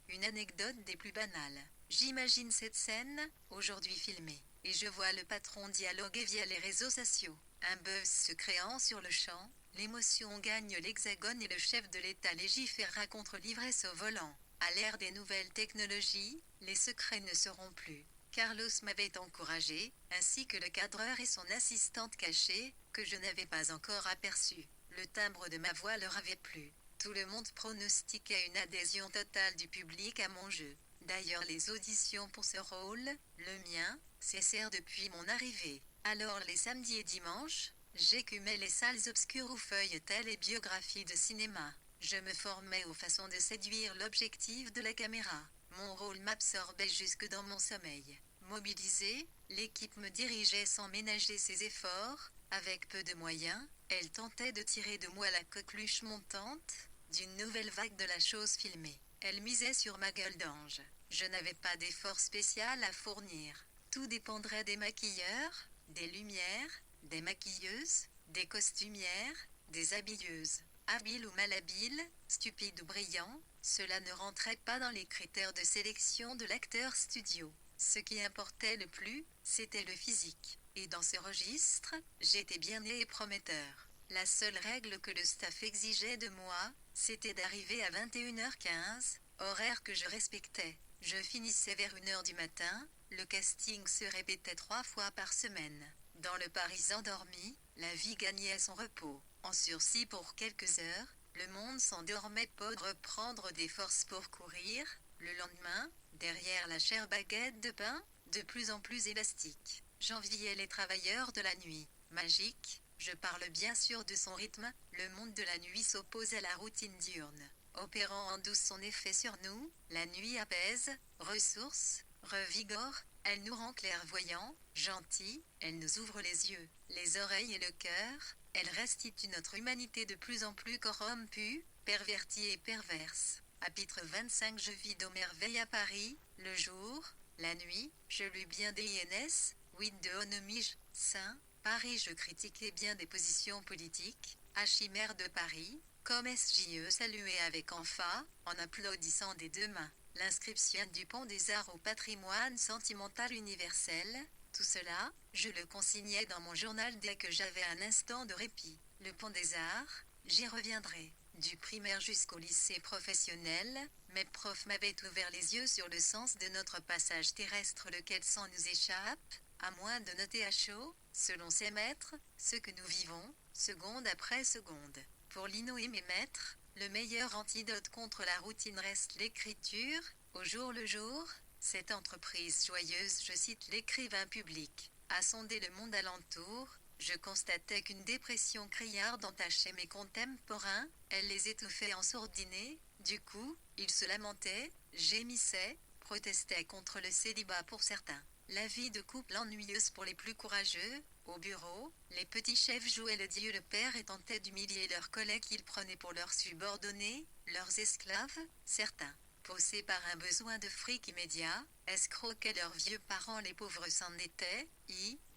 une anecdote des plus banales. J'imagine cette scène, aujourd'hui filmée, et je vois le patron dialoguer via les réseaux sociaux. Un buzz se créant sur le champ, l'émotion gagne l'hexagone et le chef de l'État légiféra contre l'ivresse au volant. À l'ère des nouvelles technologies, les secrets ne seront plus. Carlos m'avait encouragé, ainsi que le cadreur et son assistante cachée, que je n'avais pas encore aperçu. Le timbre de ma voix leur avait plu. Tout le monde pronostiquait une adhésion totale du public à mon jeu. D'ailleurs les auditions pour ce rôle, le mien, cessèrent depuis mon arrivée. Alors les samedis et dimanches, j'écumais les salles obscures où feuilletaient les biographies de cinéma. Je me formais aux façons de séduire l'objectif de la caméra. Mon rôle m'absorbait jusque dans mon sommeil. Mobilisée, l'équipe me dirigeait sans ménager ses efforts. Avec peu de moyens, elle tentait de tirer de moi la coqueluche montante d'une nouvelle vague de la chose filmée. Elle misait sur ma gueule d'ange. Je n'avais pas d'effort spécial à fournir. Tout dépendrait des maquilleurs, des lumières, des maquilleuses, des costumières, des habilleuses. Habiles ou malhabiles, stupides ou brillants, cela ne rentrait pas dans les critères de sélection de l'acteur studio. Ce qui importait le plus, c'était le physique. Et dans ce registre, j'étais bien né et prometteur. La seule règle que le staff exigeait de moi, c'était d'arriver à 21h15, horaire que je respectais. Je finissais vers 1h du matin, le casting se répétait 3 fois par semaine. Dans le Paris endormi, la vie gagnait son repos. En sursis pour quelques heures, le monde s'endormait pour reprendre des forces pour courir. Le lendemain, derrière la chère baguette de pain, de plus en plus élastique, j'enviais les travailleurs de la nuit. Magique, je parle bien sûr de son rythme, le monde de la nuit s'oppose à la routine diurne. Opérant en douce son effet sur nous, la nuit apaise, ressource, revigore, elle nous rend clairvoyants, gentils, elle nous ouvre les yeux, les oreilles et le cœur, elle restitue notre humanité de plus en plus corrompue, pervertie et perverse. Chapitre 25. Je vis aux merveilles à Paris, le jour, la nuit, je lus bien des INS, 8 de Onomige, Saint, Paris. Je critiquais bien des positions politiques, Archimère de Paris, comme SJE saluait avec emphase, en applaudissant des deux mains, l'inscription du Pont des Arts au patrimoine sentimental universel. Tout cela, je le consignais dans mon journal dès que j'avais un instant de répit. Le Pont des Arts, j'y reviendrai. Du primaire jusqu'au lycée professionnel, mes profs m'avaient ouvert les yeux sur le sens de notre passage terrestre, lequel sans nous échappe, à moins de noter à chaud, selon ses maîtres, ce que nous vivons, seconde après seconde. Pour Lino et mes maîtres, le meilleur antidote contre la routine reste l'écriture, au jour le jour. Cette entreprise joyeuse, je cite l'écrivain public, a sondé le monde alentour. Je constatais qu'une dépression criarde entachait mes contemporains, elle les étouffait en sourdine. Du coup, ils se lamentaient, gémissaient, protestaient contre le célibat pour certains, la vie de couple ennuyeuse pour les plus courageux. Au bureau, les petits chefs jouaient le Dieu le Père et tentaient d'humilier leurs collègues qu'ils prenaient pour leurs subordonnés, leurs esclaves. Certains, poussés par un besoin de fric immédiat, escroquaient leurs vieux parents, les pauvres s'en étaient,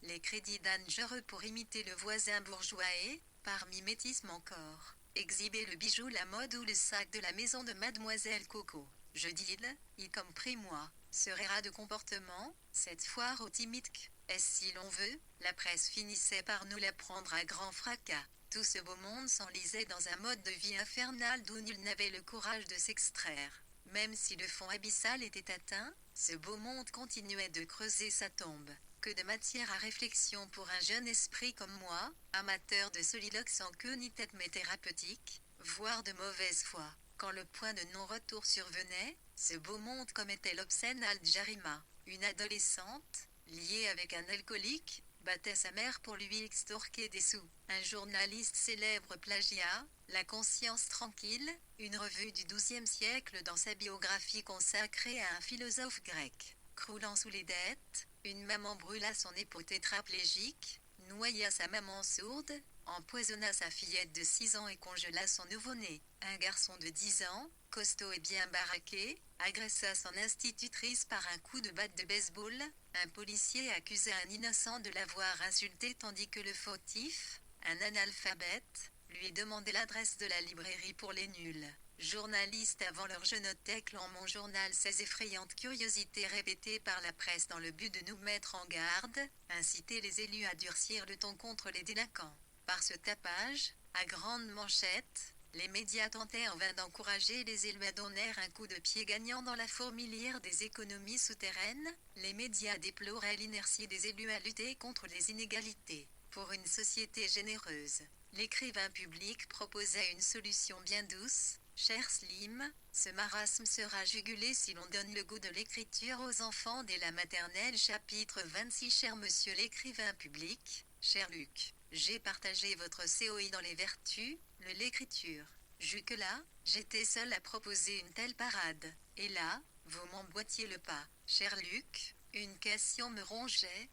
les crédits dangereux pour imiter le voisin bourgeois et, par mimétisme encore, exhiber le bijou, la mode ou le sac de la maison de Mademoiselle Coco. Je dis il compris moi, serait ras de comportement, cette foire au timide est-ce si l'on veut, la presse finissait par nous l'apprendre à grand fracas. Tout ce beau monde s'enlisait dans un mode de vie infernal d'où nul n'avait le courage de s'extraire. Même si le fond abyssal était atteint, ce beau monde continuait de creuser sa tombe. Que de matière à réflexion pour un jeune esprit comme moi, amateur de soliloques sans queue ni tête mais thérapeutique, voire de mauvaise foi. Quand le point de non-retour survenait, ce beau monde commettait l'obscène Al-Jarima. Une adolescente, liée avec un alcoolique, battait sa mère pour lui extorquer des sous. Un journaliste célèbre plagiat, la conscience tranquille, une revue du XIIe siècle dans sa biographie consacrée à un philosophe grec. Croulant sous les dettes, une maman brûla son époux tétraplégique, noya sa maman sourde, empoisonna sa fillette de 6 ans et congela son nouveau-né. Un garçon de 10 ans, costaud et bien baraqué, agressa son institutrice par un coup de batte de baseball. Un policier accusa un innocent de l'avoir insulté tandis que le fautif, un analphabète, lui demandait l'adresse de la librairie pour les nuls. Journaliste avant l'heure, je notais dans mon journal ces effrayantes curiosités répétées par la presse dans le but de nous mettre en garde, inciter les élus à durcir le ton contre les délinquants. Par ce tapage, à grande manchette, les médias tentaient en vain d'encourager les élus à donner un coup de pied gagnant dans la fourmilière des économies souterraines. Les médias déploraient l'inertie des élus à lutter contre les inégalités. Pour une société généreuse, l'écrivain public proposait une solution bien douce. Cher Slim, ce marasme sera jugulé si l'on donne le goût de l'écriture aux enfants dès la maternelle. Chapitre 26. Cher monsieur l'écrivain public, cher Luc, j'ai partagé votre COI dans les vertus de l'écriture. Jusque-là, j'étais seul à proposer une telle parade. Et là, vous m'emboîtiez le pas. Cher Luc, une question me rongeait.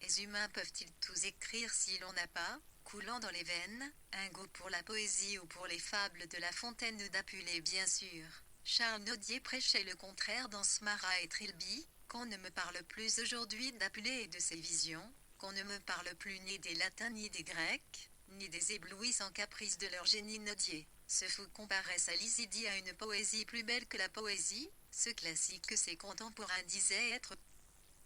Les humains peuvent-ils tous écrire si l'on n'a pas, coulant dans les veines, un goût pour la poésie ou pour les fables de La Fontaine d'Apulée? Bien sûr. Charles Nodier prêchait le contraire dans Smara et Trilby, qu'on ne me parle plus aujourd'hui d'Apulée et de ses visions, qu'on ne me parle plus ni des latins ni des grecs, ni des éblouissants caprices de leur génie Nodier. Ce fou comparait sa Lysidie à une poésie plus belle que la poésie, ce classique que ses contemporains disaient être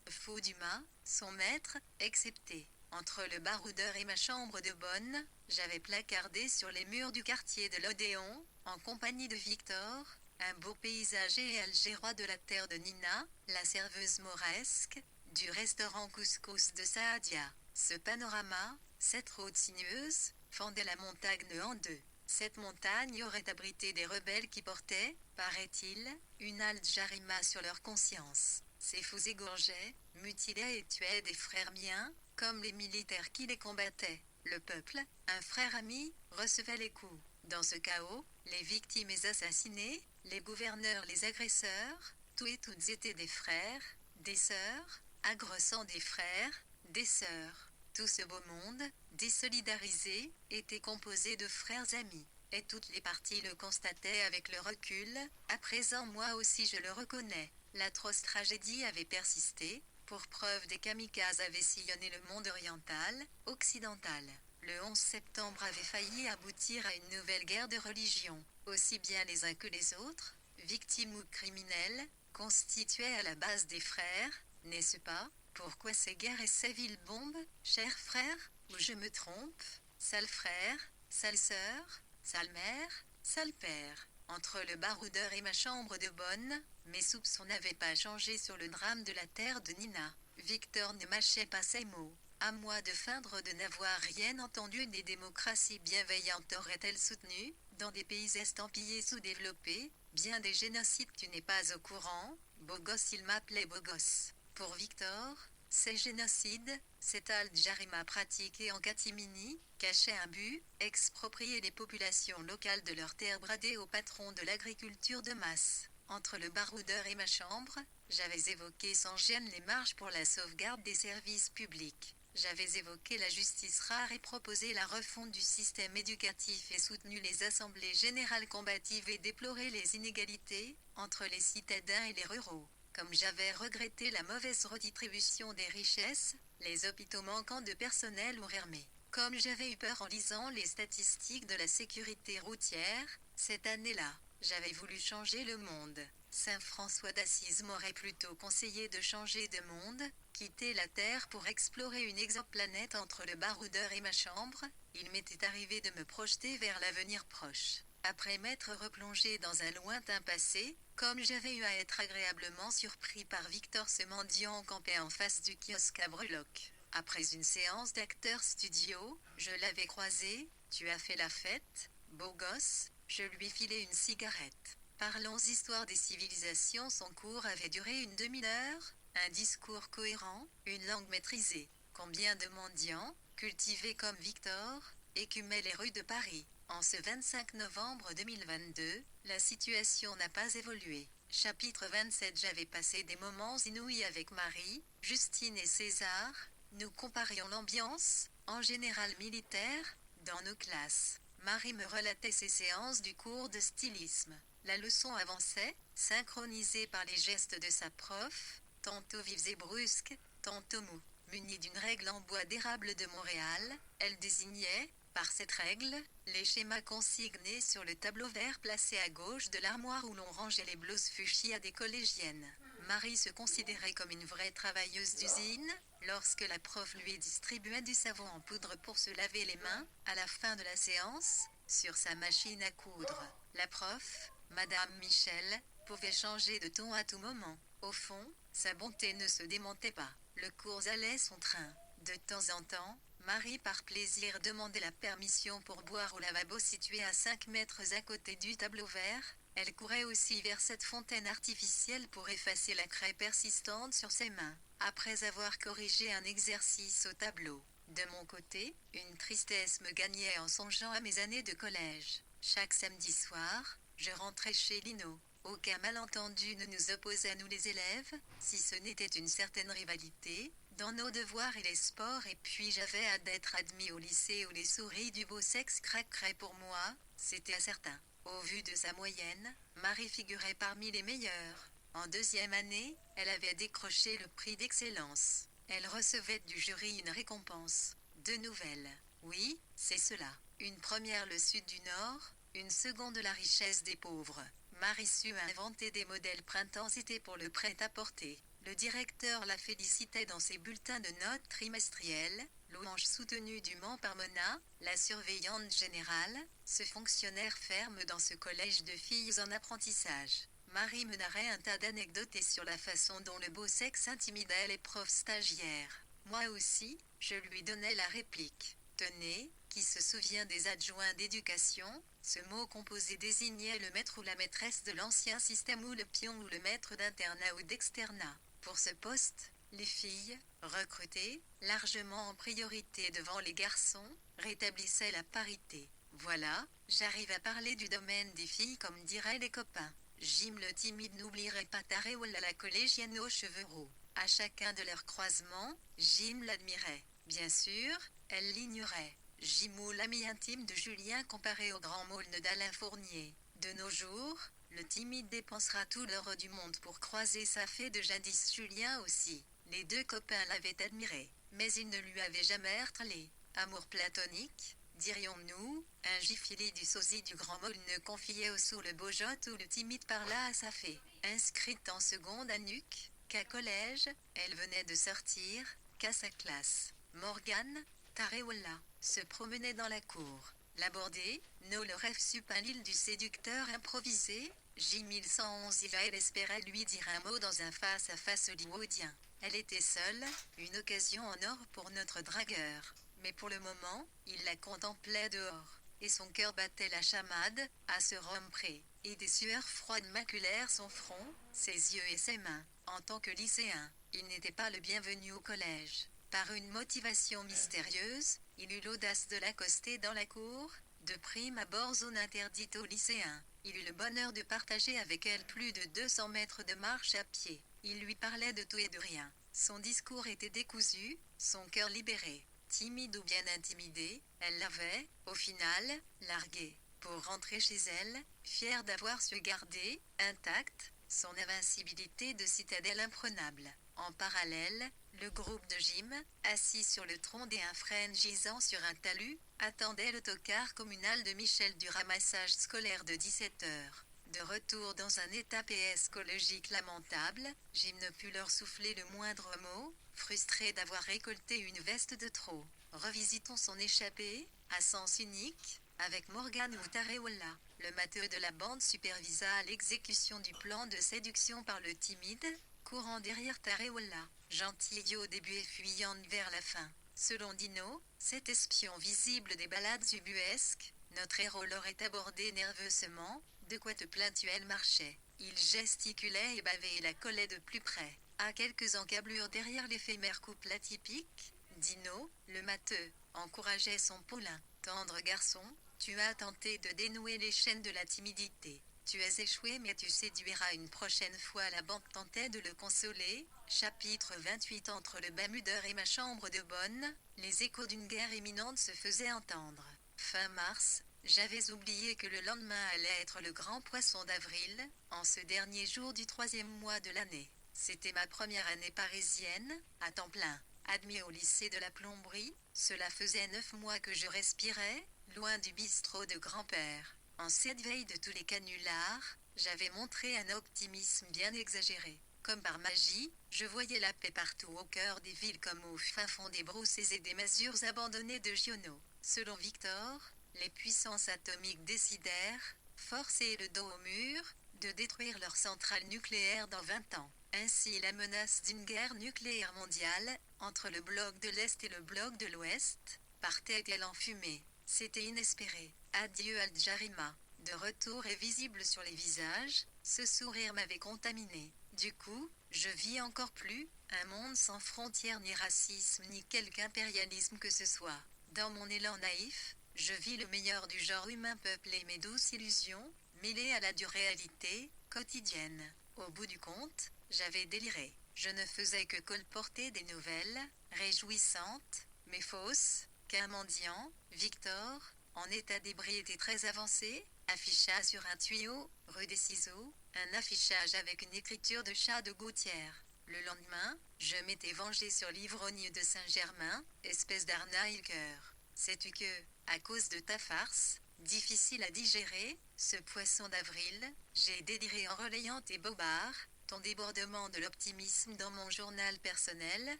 faux d'Humain, son maître, excepté. Entre le baroudeur et ma chambre de bonne, j'avais placardé sur les murs du quartier de l'Odéon, en compagnie de Victor, un beau paysager algérois de la terre de Nina, la serveuse mauresque, du restaurant Couscous de Saadia. Ce panorama, cette route sinueuse, fendait la montagne en deux. Cette montagne aurait abrité des rebelles qui portaient, paraît-il, une Al-Jarima sur leur conscience. ces fous égorgeaient, mutilaient et tuaient des frères miens, comme les militaires qui les combattaient. Le peuple, un frère ami, recevait les coups. Dans ce chaos, les victimes et assassinés, les gouverneurs, les agresseurs, tous et toutes étaient des frères, des sœurs, agressant des frères, des sœurs. Tout ce beau monde, désolidarisé, était composé de frères amis. Et toutes les parties le constataient avec le recul. À présent, moi aussi je le reconnais. L'atroce tragédie avait persisté. Pour preuve, des kamikazes avaient sillonné le monde oriental, occidental. Le 11 septembre avait failli aboutir à une nouvelle guerre de religion. Aussi bien les uns que les autres, victimes ou criminels, constituaient à la base des frères, n'est-ce pas? Pourquoi ces guerres et ces villes bombes, chers frères? Ou je me trompe? Sale frère, sale sœur, sale mère, sale père. Entre le baroudeur et ma chambre de bonne, mes soupçons n'avaient pas changé sur le drame de la terre de Nina. Victor ne mâchait pas ses mots. À moi de feindre de n'avoir rien entendu. Des démocraties bienveillantes auraient-elles soutenu, dans des pays estampillés sous-développés, bien des génocides? Tu n'es pas au courant? Beau gosse, il m'appelait beau gosse. Pour Victor, ces génocides, cet Al-Jarima pratiqué en catimini, cachait un but, exproprier les populations locales de leurs terres bradées aux patrons de l'agriculture de masse. Entre le baroudeur et ma chambre, j'avais évoqué sans gêne les marches pour la sauvegarde des services publics. J'avais évoqué la justice rare et proposé la refonte du système éducatif et soutenu les assemblées générales combatives et déploré les inégalités entre les citadins et les ruraux. Comme j'avais regretté la mauvaise redistribution des richesses, les hôpitaux manquant de personnel ou hermés. Comme j'avais eu peur en lisant les statistiques de la sécurité routière, cette année-là, j'avais voulu changer le monde. Saint François d'Assise m'aurait plutôt conseillé de changer de monde, quitter la Terre pour explorer une exoplanète. Entre le baroudeur et ma chambre, il m'était arrivé de me projeter vers l'avenir proche. Après m'être replongé dans un lointain passé, comme j'avais eu à être agréablement surpris par Victor, ce mendiant campé en face du kiosque à breloques. Après une séance d'acteurs studio, je l'avais croisé. Tu as fait la fête, beau gosse? Je lui filai une cigarette. Parlons histoire des civilisations. Son cours avait duré une demi-heure, un discours cohérent, une langue maîtrisée. Combien de mendiants, cultivés comme Victor, écumaient les rues de Paris? En ce 25 novembre 2022, la situation n'a pas évolué. Chapitre 27. J'avais passé des moments inouïs avec Marie, Justine et César. Nous comparions l'ambiance, en général militaire, dans nos classes. Marie me relatait ses séances du cours de stylisme. La leçon avançait, synchronisée par les gestes de sa prof, tantôt vives et brusques, tantôt mous. Munie d'une règle en bois d'érable de Montréal, elle désignait, par cette règle, les schémas consignés sur le tableau vert placé à gauche de l'armoire où l'on rangeait les blouses fuchsia des collégiennes. Marie se considérait comme une vraie travailleuse d'usine. Lorsque la prof lui distribuait du savon en poudre pour se laver les mains, à la fin de la séance, sur sa machine à coudre, la prof, Madame Michel, pouvait changer de ton à tout moment. Au fond, sa bonté ne se démentait pas. Le cours allait son train. De temps en temps, Marie par plaisir demandait la permission pour boire au lavabo situé à 5 mètres à côté du tableau vert. Elle courait aussi vers cette fontaine artificielle pour effacer la craie persistante sur ses mains, après avoir corrigé un exercice au tableau. De mon côté, une tristesse me gagnait en songeant à mes années de collège. Chaque samedi soir, je rentrais chez Lino. Aucun malentendu ne nous opposait à nous les élèves, si ce n'était une certaine rivalité, dans nos devoirs et les sports. Et puis j'avais hâte d'être admis au lycée où les souris du beau sexe craqueraient pour moi, c'était certain. Au vu de sa moyenne, Marie figurait parmi les meilleures. En deuxième année, elle avait décroché le prix d'excellence. Elle recevait du jury une récompense. 2 nouvelles. Oui, c'est cela. Une première, le Sud du Nord, une seconde, la richesse des pauvres. Marie sut inventer des modèles printemps-été pour le prêt-à-porter. Le directeur la félicitait dans ses bulletins de notes trimestriels, louange soutenue dûment par Mona, la surveillante générale, ce fonctionnaire ferme dans ce collège de filles en apprentissage. Marie me narrait un tas d'anecdotes sur la façon dont le beau sexe intimidait les profs stagiaires. Moi aussi, je lui donnais la réplique. Tenez, qui se souvient des adjoints d'éducation? Ce mot composé désignait le maître ou la maîtresse de l'ancien système, ou le pion ou le maître d'internat ou d'externat. Pour ce poste, les filles, recrutées, largement en priorité devant les garçons, rétablissaient la parité. Voilà, j'arrive à parler du domaine des filles comme diraient les copains. Jim le timide n'oublierait pas Taréola la collégienne aux cheveux roux. À chacun de leurs croisements, Jim l'admirait. Bien sûr, elle l'ignorait. Jimou, l'ami intime de Julien comparé au grand môle d'Alain Fournier. De nos jours, le timide dépensera tout l'or du monde pour croiser sa fée de jadis. Julien aussi. Les deux copains l'avaient admiré, mais ils ne lui avaient jamais retralé. Amour platonique, dirions-nous, un gifili du sosie du grand môle ne confiait au sous le Beaujotte où le timide parla à sa fée. Inscrite en seconde à Nuc, qu'à collège, elle venait de sortir, qu'à sa classe. Morgane, Taréola, se promenait dans la cour. L'abordée, no le rêve supin l'île du séducteur improvisé, J1111 elle espérait lui dire un mot dans un face-à-face hollywoodien. Elle était seule, une occasion en or pour notre dragueur. Mais pour le moment, il la contemplait dehors, et son cœur battait la chamade, à se rompre, et des sueurs froides maculèrent son front, ses yeux et ses mains. En tant que lycéen, il n'était pas le bienvenu au collège. Par une motivation mystérieuse, il eut l'audace de l'accoster dans la cour, de prime abord zone interdite aux lycéens. Il eut le bonheur de partager avec elle plus de 200 mètres de marche à pied. Il lui parlait de tout et de rien. Son discours était décousu, son cœur libéré. Timide ou bien intimidée, elle l'avait, au final, largué. Pour rentrer chez elle, fière d'avoir su garder, intacte, son invincibilité de citadelle imprenable. En parallèle, le groupe de Jim, assis sur le tronc d'un frêne gisant sur un talus, attendait l'autocar communal de Michel du ramassage scolaire de 17 heures. De retour dans un état psychologique lamentable, Jim ne put leur souffler le moindre mot, frustré d'avoir récolté une veste de trop. Revisitons son échappée, à sens unique, avec Morgane ou Taréola. Le matheux de la bande supervisa l'exécution du plan de séduction par le timide, courant derrière Taréola, gentille au début et fuyante vers la fin. Selon Dino, cet espion visible des ballades ubuesques, notre héros l'aurait abordé nerveusement. De quoi te plains-tu? Elle marchait. Il gesticulait et bavait et la collait de plus près. À quelques encablures derrière l'éphémère couple atypique, Dino, le matheux, encourageait son poulain. Tendre garçon, tu as tenté de dénouer les chaînes de la timidité. Tu as échoué mais tu séduiras une prochaine fois. La bande tentait de le consoler. Chapitre 28. Entre le Bamudeur et ma chambre de bonne, les échos d'une guerre imminente se faisaient entendre. Fin mars, j'avais oublié que le lendemain allait être le grand poisson d'avril, en ce dernier jour du 3e mois de l'année. C'était ma première année parisienne, à temps plein. Admis au lycée de la plomberie, cela faisait 9 mois que je respirais, loin du bistrot de grand-père. En cette veille de tous les canulars, j'avais montré un optimisme bien exagéré. Comme par magie, je voyais la paix partout au cœur des villes comme au fin fond des brousses et des masures abandonnées de Giono. Selon Victor, les puissances atomiques décidèrent, forcées le dos au mur, de détruire leurs centrales nucléaires dans 20 ans. Ainsi la menace d'une guerre nucléaire mondiale, entre le bloc de l'Est et le bloc de l'Ouest, partait-elle en fumée. C'était inespéré. Adieu Al-Jarima. De retour et visible sur les visages, ce sourire m'avait contaminé. Du coup, je vis encore plus, un monde sans frontières ni racisme ni quelque impérialisme que ce soit. Dans mon élan naïf, je vis le meilleur du genre humain peupler mes douces illusions, mêlées à la dure réalité, quotidienne. Au bout du compte, j'avais déliré. Je ne faisais que colporter des nouvelles, réjouissantes, mais fausses, qu'un mendiant, Victor, en état d'ébriété très avancé, afficha sur un tuyau, rue des Ciseaux, un affichage avec une écriture de chat de gouttière. Le lendemain, je m'étais vengé sur l'ivrogne de Saint-Germain, espèce d'arnaqueur. Sais-tu que, à cause de ta farce, difficile à digérer, ce poisson d'avril, j'ai déliré en relayant tes bobards, ton débordement de l'optimisme dans mon journal personnel.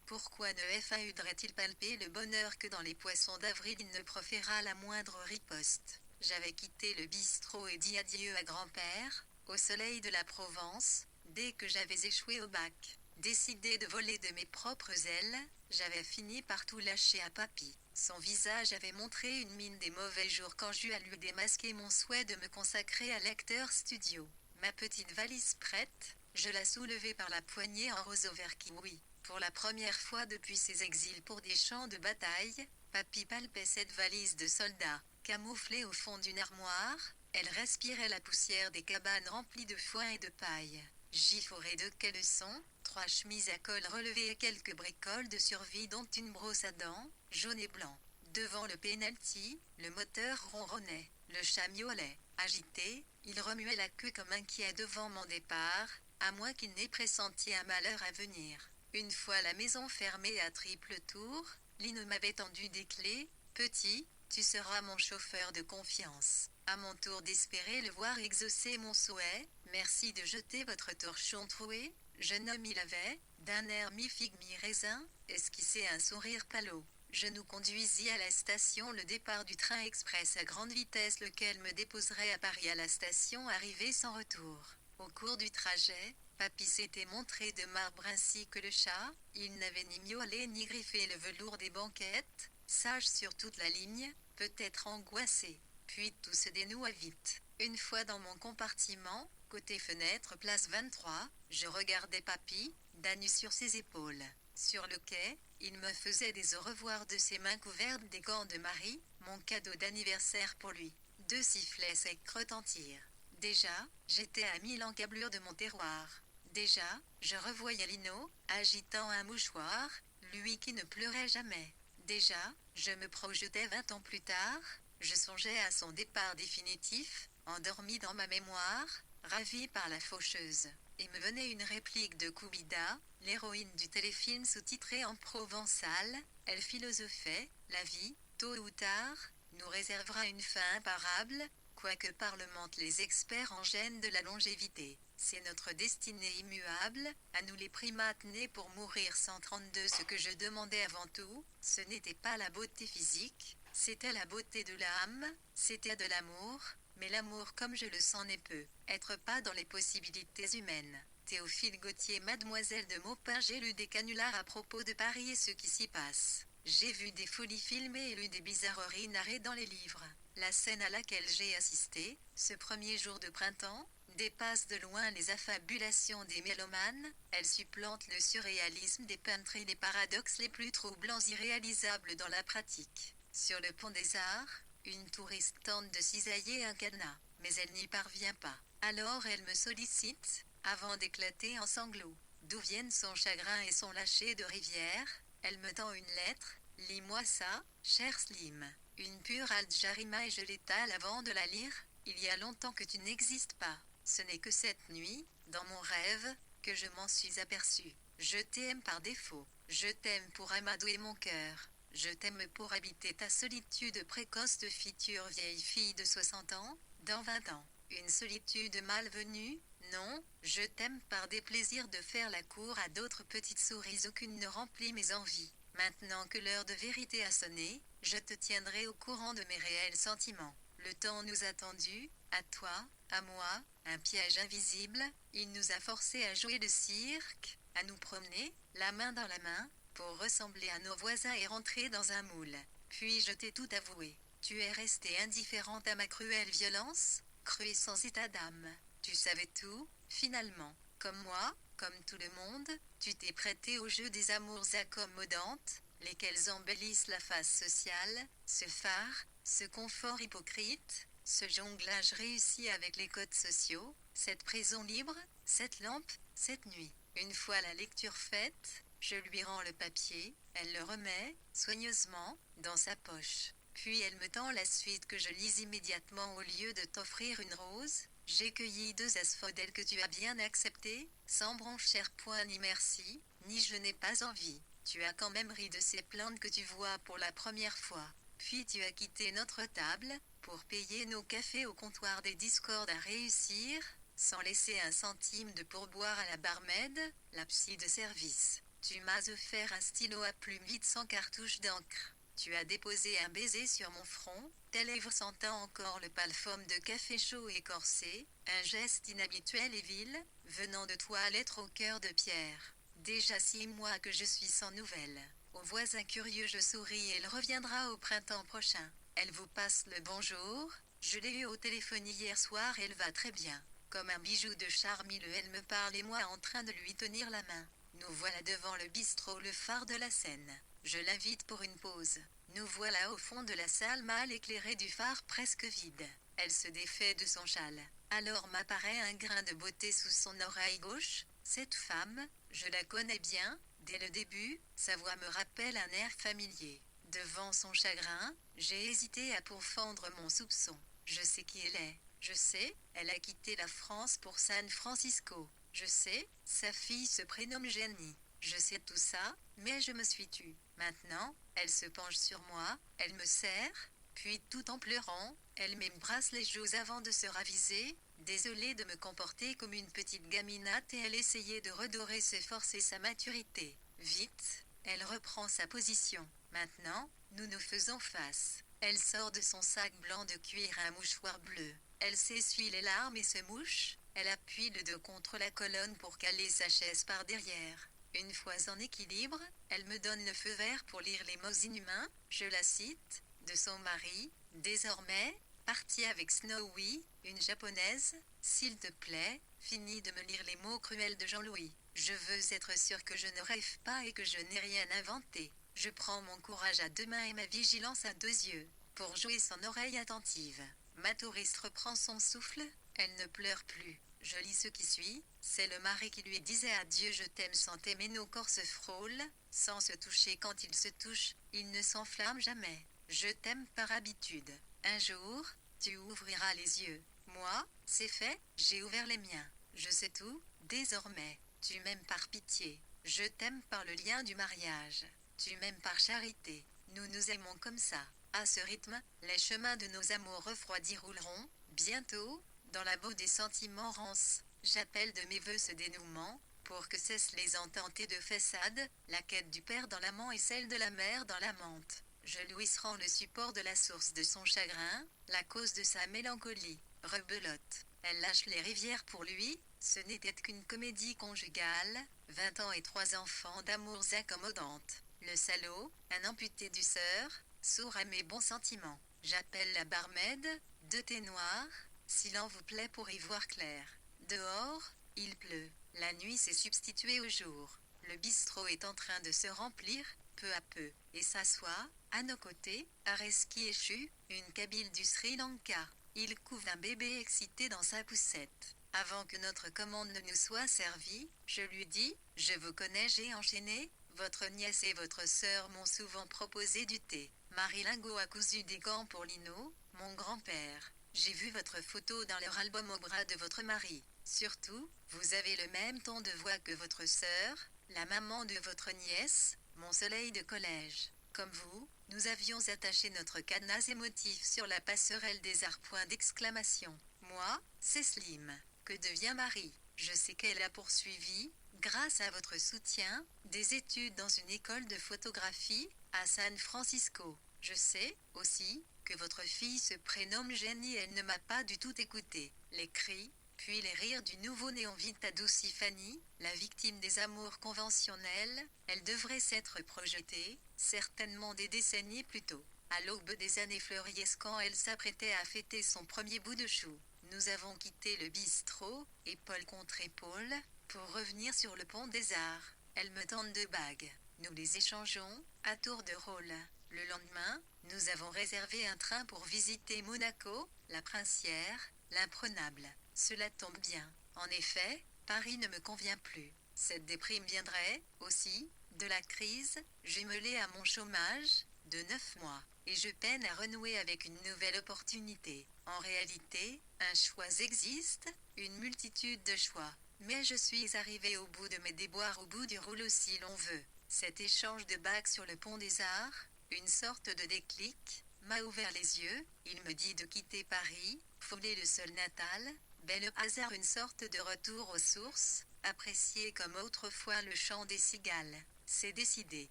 Pourquoi ne FAUDrait-il palper le bonheur que dans les poissons d'avril il ne proféra la moindre riposte? J'avais quitté le bistrot et dit adieu à grand-père, au soleil de la Provence, dès que j'avais échoué au bac. Décidé de voler de mes propres ailes, j'avais fini par tout lâcher à papy. Son visage avait montré une mine des mauvais jours quand j'eus à lui démasquer mon souhait de me consacrer à l'acteur studio. Ma petite valise prête, Je la soulevai par la poignée en roseau vert kiwi. Pour la première fois depuis ses exils pour des champs de bataille, papy palpait cette valise de soldat. Camouflée au fond d'une armoire, elle respirait la poussière des cabanes remplies de foin et de paille. Gifforée de quelle leçon, 3 chemises à col relevé et quelques bricoles de survie dont une brosse à dents, jaune et blanc. Devant le penalty, le moteur ronronnait, le chat miaulait. Agité, il remuait la queue comme inquiet devant mon départ, à moins qu'il n'ait pressenti un malheur à venir. Une fois la maison fermée à triple tour, Lino m'avait tendu des clés. Petit, tu seras mon chauffeur de confiance. À mon tour d'espérer le voir exaucer mon souhait, merci de jeter votre torchon troué. Jeune homme il avait, d'un air mi-figue mi-raisin, esquissé un sourire palot. Je nous conduisis à la station le départ du train express à grande vitesse lequel me déposerait à Paris à la station arrivée sans retour. Au cours du trajet, papy s'était montré de marbre ainsi que le chat, il n'avait ni miaulé ni griffé le velours des banquettes, sage sur toute la ligne, peut-être angoissé. Puis tout se dénoua vite. Une fois dans mon compartiment, côté fenêtre place 23, je regardais papy, Danu sur ses épaules. Sur le quai, il me faisait des au revoir de ses mains couvertes des gants de Marie, mon cadeau d'anniversaire pour lui. 2 sifflets secs retentirent. Déjà, j'étais à 1000 encablures de mon terroir. Déjà, je revoyais Lino, agitant un mouchoir, lui qui ne pleurait jamais. Déjà, je me projetais 20 ans plus tard, je songeais à son départ définitif, endormi dans ma mémoire, ravi par la faucheuse. Et me venait une réplique de Koubida, l'héroïne du téléfilm sous-titré en provençal. Elle philosophait, la vie, tôt ou tard, nous réservera une fin imparable, quoique parlementent les experts en gènes de la longévité. C'est notre destinée immuable, à nous les primates nés pour mourir 132. Ce que je demandais avant tout, ce n'était pas la beauté physique, c'était la beauté de l'âme, c'était de l'amour, mais l'amour comme je le sens n'est peu, être pas dans les possibilités humaines. Théophile Gautier, Mademoiselle de Maupin. J'ai lu des canulars à propos de Paris et ce qui s'y passe. J'ai vu des folies filmées et lu des bizarreries narrées dans les livres. La scène à laquelle j'ai assisté, ce premier jour de printemps, dépasse de loin les affabulations des mélomanes, elle supplante le surréalisme des peintres et les paradoxes les plus troublants irréalisables dans la pratique. Sur le pont des Arts, une touriste tente de cisailler un cadenas, mais elle n'y parvient pas. Alors elle me sollicite, avant d'éclater en sanglots. D'où viennent son chagrin et son lâcher de rivière? Elle me tend une lettre. Lis-moi ça, cher Slim. Une pure Al-Jarima et je l'étale avant de la lire. Il y a longtemps que tu n'existes pas. Ce n'est que cette nuit, dans mon rêve, que je m'en suis aperçu. Je t'aime par défaut. Je t'aime pour amadouer mon cœur. Je t'aime pour habiter ta solitude précoce de future vieille fille de 60 ans, dans 20 ans. Une solitude malvenue? Non, je t'aime par des plaisirs de faire la cour à d'autres petites souris, aucune ne remplit mes envies. Maintenant que l'heure de vérité a sonné, je te tiendrai au courant de mes réels sentiments. Le temps nous a tendus, à toi, à moi, un piège invisible, il nous a forcés à jouer le cirque, à nous promener, la main dans la main, pour ressembler à nos voisins et rentrer dans un moule. Puis je t'ai tout avoué. Tu es resté indifférente à ma cruelle violence, crue sans état d'âme. Tu savais tout, finalement. Comme moi, comme tout le monde, tu t'es prêté au jeu des amours accommodantes, lesquelles embellissent la face sociale, ce phare, ce confort hypocrite, ce jonglage réussi avec les codes sociaux, cette prison libre, cette lampe, cette nuit. Une fois la lecture faite, je lui rends le papier, elle le remet, soigneusement, dans sa poche. Puis elle me tend la suite que je lis immédiatement. Au lieu de t'offrir une rose, j'ai cueilli 2 asphodèles que tu as bien acceptées, sans bronchère point ni merci, ni je n'ai pas envie. Tu as quand même ri de ces plantes que tu vois pour la première fois. Puis tu as quitté notre table, pour payer nos cafés au comptoir des discordes à réussir, sans laisser un centime de pourboire à la barmaid, la psy de service. Tu m'as offert un stylo à plume vide sans cartouche d'encre. Tu as déposé un baiser sur mon front, tes lèvres sentant encore le palfum de café chaud et corsé, un geste inhabituel et vil, venant de toi à l'être au cœur de pierre. Déjà 6 mois que je suis sans nouvelles. Aux voisins curieux je souris, elle reviendra au printemps prochain. Elle vous passe le bonjour, je l'ai eue au téléphone hier soir, elle va très bien. Comme un bijou de charmille, elle me parle et moi en train de lui tenir la main. Nous voilà devant le bistrot, le phare de la Seine. Je l'invite pour une pause. Nous voilà au fond de la salle mal éclairée du phare presque vide. Elle se défait de son châle. Alors m'apparaît un grain de beauté sous son oreille gauche. Cette femme, je la connais bien. Dès le début, sa voix me rappelle un air familier. Devant son chagrin, j'ai hésité à pourfendre mon soupçon. Je sais qui elle est. Je sais, elle a quitté la France pour San Francisco. Je sais, sa fille se prénomme Jenny. Je sais tout ça, mais je me suis tue. Maintenant, elle se penche sur moi, elle me serre, puis tout en pleurant, elle m'embrasse les joues avant de se raviser. Désolée de me comporter comme une petite gaminate, et elle essayait de redorer ses forces et sa maturité. Vite, elle reprend sa position. Maintenant, nous nous faisons face. Elle sort de son sac blanc de cuir un mouchoir bleu. Elle s'essuie les larmes et se mouche. Elle appuie le dos contre la colonne pour caler sa chaise par derrière. Une fois en équilibre, elle me donne le feu vert pour lire les mots inhumains, je la cite, de son mari, désormais, parti avec Snowy, une japonaise, s'il te plaît, finis de me lire les mots cruels de Jean-Louis. Je veux être sûre que je ne rêve pas et que je n'ai rien inventé. Je prends mon courage à deux mains et ma vigilance à deux yeux, pour jouer son oreille attentive. Ma touriste reprend son souffle, elle ne pleure plus. Je lis ce qui suit, c'est le mari qui lui disait adieu, je t'aime sans t'aimer, nos corps se frôlent, sans se toucher. Quand ils se touchent, ils ne s'enflamment jamais. Je t'aime par habitude. Un jour, tu ouvriras les yeux. Moi, c'est fait, j'ai ouvert les miens. Je sais tout, désormais. Tu m'aimes par pitié. Je t'aime par le lien du mariage. Tu m'aimes par charité. Nous nous aimons comme ça. À ce rythme, les chemins de nos amours refroidis rouleront. Bientôt, dans la boue des sentiments rances, j'appelle de mes voeux ce dénouement, pour que cessent les ententes de façade, la quête du père dans l'amant et celle de la mère dans l'amante. Je lui rends le support de la source de son chagrin, la cause de sa mélancolie. Rebelote. Elle lâche les rivières pour lui, ce n'était qu'une comédie conjugale, 20 ans et 3 enfants d'amours accommodantes. Le salaud, un amputé du sœur, sourd à mes bons sentiments. J'appelle la barmaid, 2 thés noirs, s'il en vous plaît pour y voir clair. Dehors, il pleut. La nuit s'est substituée au jour. Le bistrot est en train de se remplir, peu à peu, et s'assoit, à nos côtés, Areski échu, une Kabyle du Sri Lanka. Il couve un bébé excité dans sa poussette. Avant que notre commande ne nous soit servie, je lui dis, je vous connais, j'ai enchaîné, votre nièce et votre sœur m'ont souvent proposé du thé. Marie Lingot a cousu des gants pour Lino, mon grand-père. J'ai vu votre photo dans leur album au bras de votre mari. Surtout, vous avez le même ton de voix que votre sœur, la maman de votre nièce, mon soleil de collège. Comme vous, nous avions attaché notre cadenas émotif sur la passerelle des arts. Point d'exclamation. Moi, c'est Slim. Que devient Marie? Je sais qu'elle a poursuivi, grâce à votre soutien, des études dans une école de photographie, à San Francisco. Je sais, aussi, que votre fille se prénomme Jenny. Elle ne m'a pas du tout écouté. Les cris, puis les rires du nouveau-né ont vite adouci Fanny, la victime des amours conventionnels. Elle devrait s'être projetée, certainement des décennies plus tôt. À l'aube des années fleuries, quand elle s'apprêtait à fêter son premier bout de chou, nous avons quitté le bistrot, épaule contre épaule, pour revenir sur le pont des Arts. Elle me tend 2 bagues. Nous les échangeons, à tour de rôle. Le lendemain, nous avons réservé un train pour visiter Monaco, la Princière, l'imprenable. Cela tombe bien. En effet, Paris ne me convient plus. Cette déprime viendrait, aussi, de la crise, jumelée à mon chômage, de 9 mois. Et je peine à renouer avec une nouvelle opportunité. En réalité, un choix existe, une multitude de choix. Mais je suis arrivé au bout de mes déboires, au bout du rouleau si l'on veut. Cet échange de bagues sur le pont des Arts, une sorte de déclic, m'a ouvert les yeux. Il me dit de quitter Paris, fouler le sol natal, bel hasard, une sorte de retour aux sources, apprécier comme autrefois le chant des cigales. C'est décidé.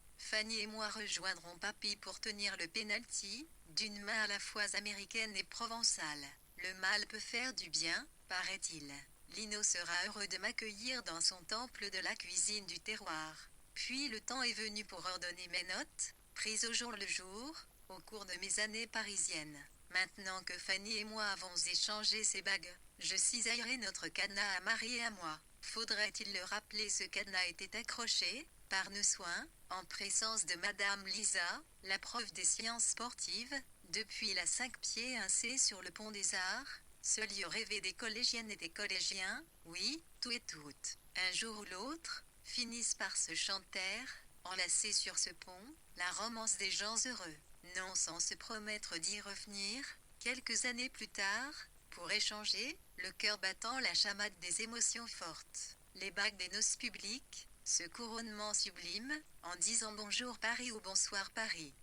Fanny et moi rejoindrons Papy pour tenir le penalty, d'une main à la fois américaine et provençale. Le mal peut faire du bien, paraît-il. Lino sera heureux de m'accueillir dans son temple de la cuisine du terroir. Puis le temps est venu pour ordonner mes notes, prises au jour le jour, au cours de mes années parisiennes. Maintenant que Fanny et moi avons échangé ces bagues, je cisaillerai notre cadenas à Marie et à moi. Faudrait-il le rappeler, ce cadenas était accroché, par nos soins, en présence de Madame Lisa, la prof des sciences sportives, depuis la 5 pieds 1C sur le pont des Arts, ce lieu rêvé des collégiennes et des collégiens, oui, tout et toutes. Un jour ou l'autre, finissent par se chanter, enlacés sur ce pont, la romance des gens heureux. Non sans se promettre d'y revenir, quelques années plus tard, pour échanger, le cœur battant la chamade des émotions fortes. Les bagues des noces publiques, ce couronnement sublime, en disant bonjour Paris ou bonsoir Paris.